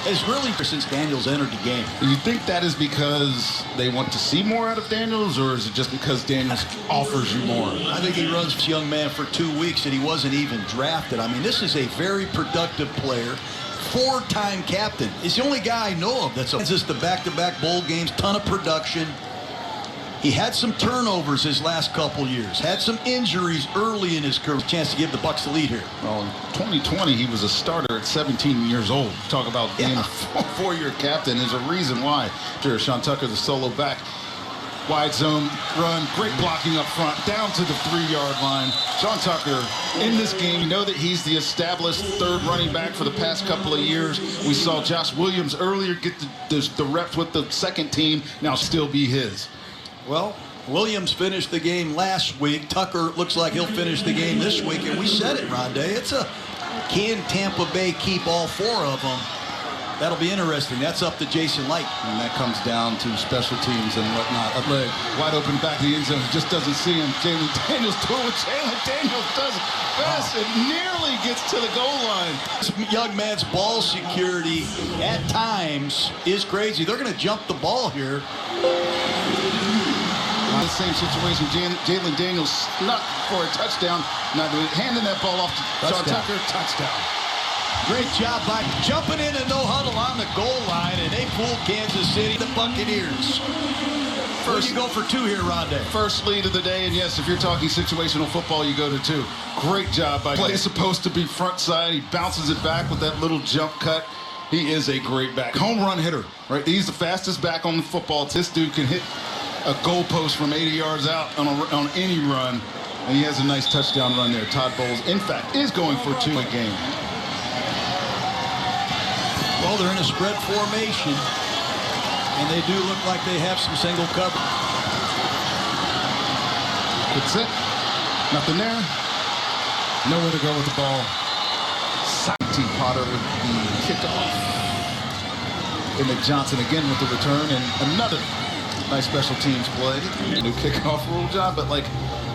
has really, since Daniels entered the game. Do you think that is because they want to see more out of Daniels, or is it just because Daniels offers you more? I think he runs this young man for 2 weeks, and he wasn't even drafted. I mean, this is a very productive player. 4-time captain. He's the only guy I know of that's just the back-to-back bowl games, ton of production. He had some turnovers his last couple years, had some injuries early in his career. Chance to give the Bucs the lead here. Well, in 2020, he was a starter at 17 years old. Talk about being a 4-year captain. There's a reason why. Sure, Sean Tucker, the solo back. Wide zone run, great blocking up front, down to the 3-yard line. Sean Tucker, in this game, you know that he's the established 3rd running back for the past couple of years. We saw Josh Williams earlier get the reps with the 2nd team, now still be his. Well, Williams finished the game last week. Tucker looks like he'll finish the game this week. And we said it, Rondé. Can Tampa Bay keep all 4 of them? That'll be interesting. That's up to Jason Light. And that comes down to special teams and whatnot. A leg wide open back of the end zone. Just doesn't see him. Jalen Daniels doing what Jalen Daniels does best. It nearly gets to the goal line. This young man's ball security at times is crazy. They're going to jump the ball here. The same situation, Jalen Daniels snuck for a touchdown. Now handing that ball off to Sean Tucker, touchdown. Great job by jumping in a no huddle on the goal line, and they fooled Kansas City, the Buccaneers. First, you go for 2 here, Rondé. First lead of the day, and yes, if you're talking situational football, you go to 2. Great job by play. It's supposed to be front side. He bounces it back with that little jump cut. He is a great back. Home run hitter, right? He's the fastest back on the football. This dude can hit a goalpost from 80 yards out on any run, and he has a nice touchdown run there. Todd Bowles, in fact, is going for 2 a game. Well, they're in a spread formation, and they do look like they have some single cover. That's it. Nothing there. Nowhere to go with the ball. T. Potter with the kickoff. And McJohnson again with the return, and another nice special teams play. New kickoff rule, John, but like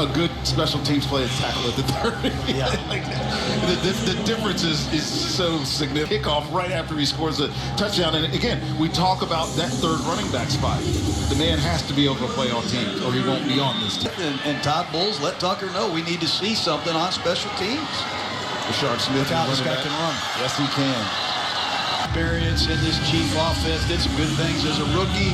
a good special teams play is tackle at the 30. Yeah. Like, the difference is so significant. Kickoff right after he scores a touchdown. And again, we talk about that 3rd running back spot. The man has to be able to play on teams, or he won't be on this team. And Todd Bowles let Tucker know we need to see something on special teams. Rashard Smith, How this guy can run. Yes, he can. Experience in this Chief offense, did some good things as a rookie.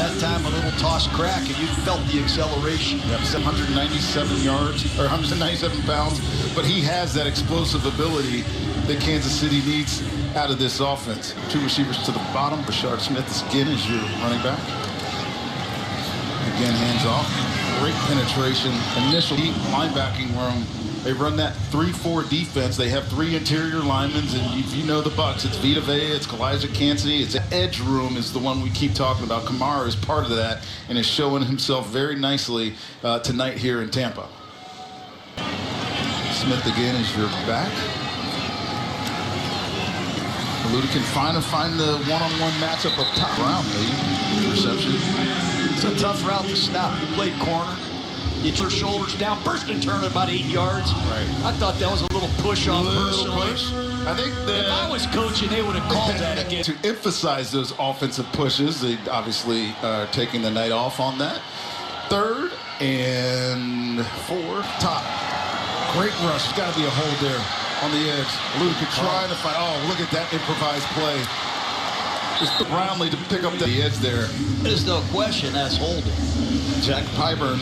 That time a little toss crack, and you felt the acceleration. Yep, 197 yards, or 197 pounds, but he has that explosive ability that Kansas City needs out of this offense. 2 receivers to the bottom. Rashard Smith again is your running back. Again, hands off. Great penetration. Initial deep linebacking room. They run that 3-4 defense. They have 3 interior linemen, and if you know the Bucs, it's Vita Vea, it's Kalijah Cansey, it's edge room is the one we keep talking about. Kamara is part of that and is showing himself very nicely tonight here in Tampa. Smith again is your back. Luda can find the one-on-one matchup up top. Round, reception. It's a tough route to stop. He played corner. Get your shoulders down, first and turn about 8 yards. Right. I thought that was a little push on personally. I think that if I was coaching, they would have called that again. To emphasize those offensive pushes, they obviously are taking the night off on that. 3rd and 4, top. Great rush. There's got to be a hold there on the edge. Luka trying to fight. Oh, look at that improvised play. Just Brownlee to pick up the edge there. There's no question that's holding. Jack Pyburn,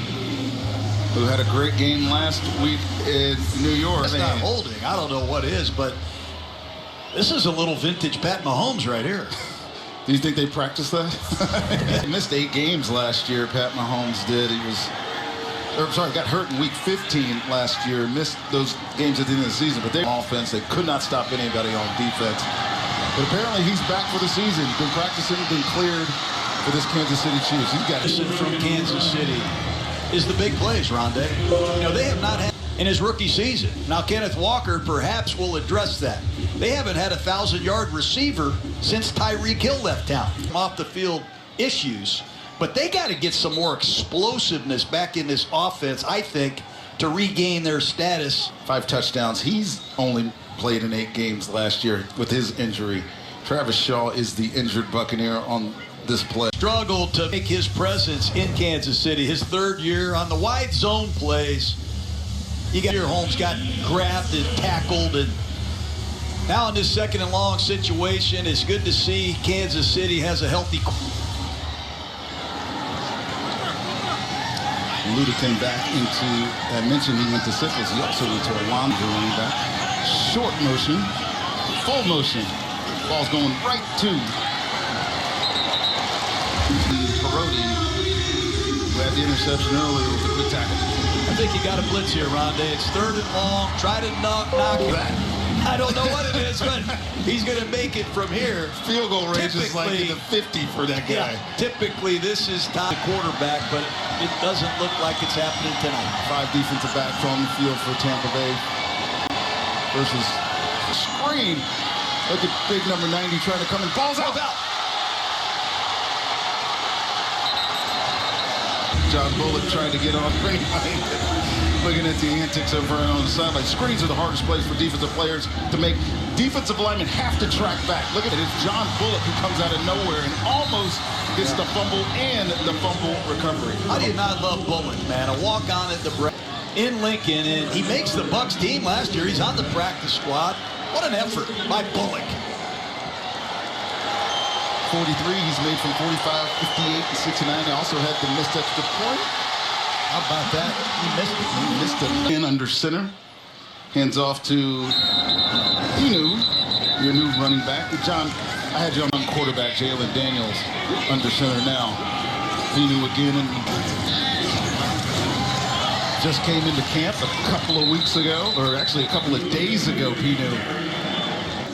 who had a great game last week in New York. That's not holding. I don't know what is, but this is a little vintage Pat Mahomes right here. Do you think they practiced that? He missed 8 games last year, Pat Mahomes did. Got hurt in week 15 last year, missed those games at the end of the season, but they offense, they could not stop anybody on defense. But apparently he's back for the season, been practicing, been cleared for this Kansas City Chiefs. He's got Listen, from Kansas City is the big plays, Rondé. You know, they have not had in his rookie season. Now, Kenneth Walker perhaps will address that. They haven't had a 1,000-yard receiver since Tyreek Hill left town. Off the field issues, but they got to get some more explosiveness back in this offense, I think, to regain their status. 5 touchdowns. He's only played in 8 games last year with his injury. Travis Shaw is the injured Buccaneer on this play. Struggled to make his presence in Kansas City. His 3rd year on the wide zone plays. You got your Holmes got grabbed and tackled, and now in this 2nd and long situation, it's good to see Kansas City has a healthy. Ludekin back into, I mentioned he went to Syphilis. He also went to Alonzo running back. Short motion, full motion. Ball's going right to Perotti, who had the interception earlier with a good tackle. I think you got a blitz here, Rondé. It's 3rd and long. Try to knock it. I don't know what it is, but he's going to make it from here. Field goal range is like in the 50 for that guy. Yeah, typically, this is top quarterback, but it doesn't look like it's happening tonight. 5 defensive backs on the field for Tampa Bay versus screen. Look at big number 90 trying to come in. Ball's out. John Bullock tried to get on running behind it. Looking at the antics over on the sideline. Screens are the hardest place for defensive players to make. Defensive linemen have to track back. Look at it. It's John Bullock who comes out of nowhere and almost gets the fumble and the fumble recovery. I did not love Bullock, man. A walk on at the break in Lincoln, and he makes the Bucs team last year. He's on the practice squad. What an effort by Bullock. 43, he's made from 45, 58, and 69. He also had the missed extra point. How about that? He missed it. In under center. Hands off to Inu, your new running back. John, I had you on quarterback, Jalen Daniels, under center now. Inu again. And just came into camp a couple of weeks ago, or actually a couple of days ago, Inu.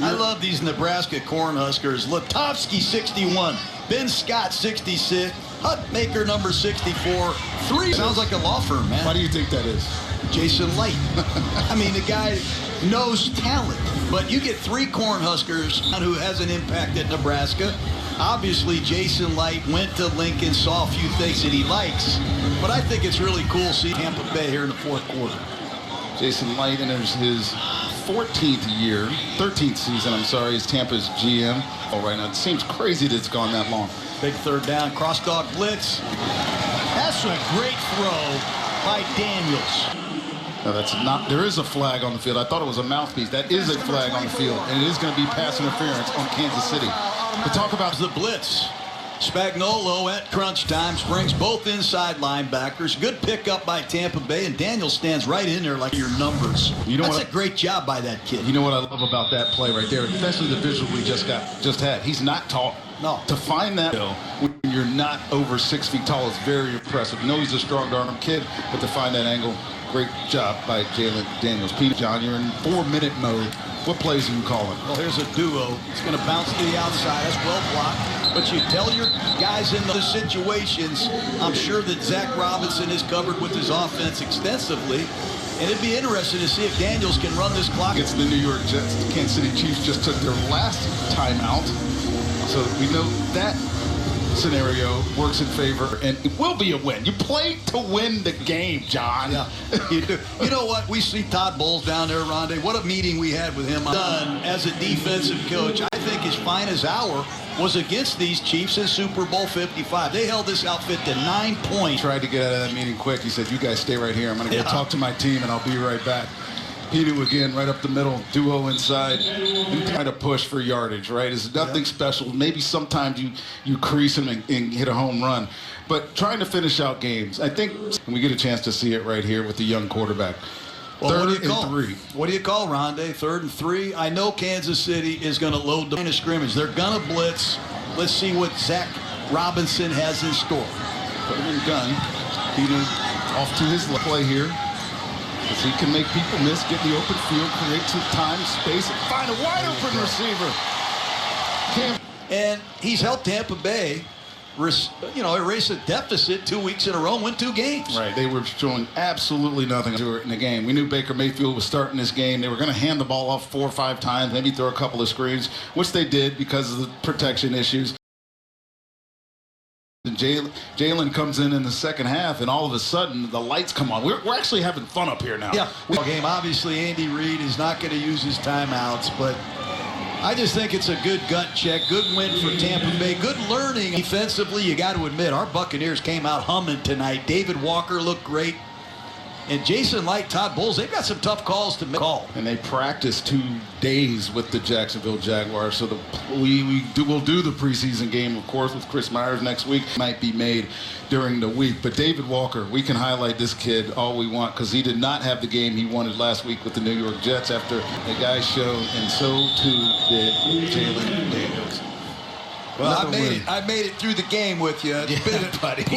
I love these Nebraska Cornhuskers. Lutovsky, 61. Ben Scott, 66. Hutmaker, number 64. 3. Sounds like a law firm, man. Why do you think that is? Jason Light. I mean, the guy knows talent. But you get 3 Cornhuskers who has an impact at Nebraska. Obviously, Jason Light went to Lincoln, saw a few things that he likes. But I think it's really cool seeing Tampa Bay here in the 4th quarter. Jason Light enters his 13th season, as Tampa's GM. Oh, right now, it seems crazy that it's gone that long. Big 3rd down, cross dog blitz. That's a great throw by Daniels. No, that's not, there is a flag on the field. I thought it was a mouthpiece. That is a flag on the field, and it is going to be pass interference on Kansas City. But talk about the blitz. Spagnuolo at crunch time brings both inside linebackers. Good pickup by Tampa Bay, and Daniel stands right in there like your numbers. You know That's what a great job by that kid. You know what I love about that play right there, especially the visual we just had. He's not tall. No. To find that when you're not over 6 feet tall is very impressive. You know he's a strong arm kid, but to find that angle, great job by Jalen Daniels. John, you're in 4-minute mode. What plays are you calling? Well, here's a duo. It's going to bounce to the outside. That's well blocked. But you tell your guys in those situations, I'm sure that Zach Robinson is covered with his offense extensively. And it'd be interesting to see if Daniels can run this clock. Against the New York Jets, the Kansas City Chiefs just took their last timeout. So we know that scenario works in favor, and it will be a win. You play to win the game, John. Yeah, you do. You know what? We see Todd Bowles down there, Rondé. What a meeting we had with him. Done as a defensive coach. I think his finest hour was against these Chiefs in Super Bowl 55. They held this outfit to 9 points. Tried to get out of that meeting quick. He said, you guys stay right here. I'm going to go talk to my team, and I'll be right back. Pinu again, right up the middle, duo inside, and try to push for yardage, right? It's nothing special. Maybe sometimes you crease him and hit a home run. But trying to finish out games, I think we get a chance to see it right here with the young quarterback. Well, Third what do you call? and 3. What do you call, Rondé? 3rd and 3. I know Kansas City is going to load the line of scrimmage. They're going to blitz. Let's see what Zach Robinson has in store. Put him in gun. Pinu off to his play here. As he can make people miss, get the open field, create some time, space, and find a wide open receiver. And he's helped Tampa Bay, erase a deficit 2 weeks in a row, win 2 games. Right, they were showing absolutely nothing to it in the game. We knew Baker Mayfield was starting this game. They were going to hand the ball off 4 or 5 times, maybe throw a couple of screens, which they did because of the protection issues. And Jalen comes in the second half, and all of a sudden the lights come on. We're actually having fun up here now. Yeah. Game. Obviously, Andy Reid is not going to use his timeouts, but I just think it's a good gut check. Good win for Tampa Bay. Good learning defensively. You got to admit, our Buccaneers came out humming tonight. David Walker looked great. And Jason Light, Todd Bowles, they've got some tough calls to make. And they practiced 2 days with the Jacksonville Jaguars. So we'll do the preseason game, of course, with Chris Myers next week. Might be made during the week. But David Walker, we can highlight this kid all we want because he did not have the game he wanted last week with the New York Jets after the guys showed, and so too did Jalen Daniels. Well, I made it through the game with you. It's been, buddy.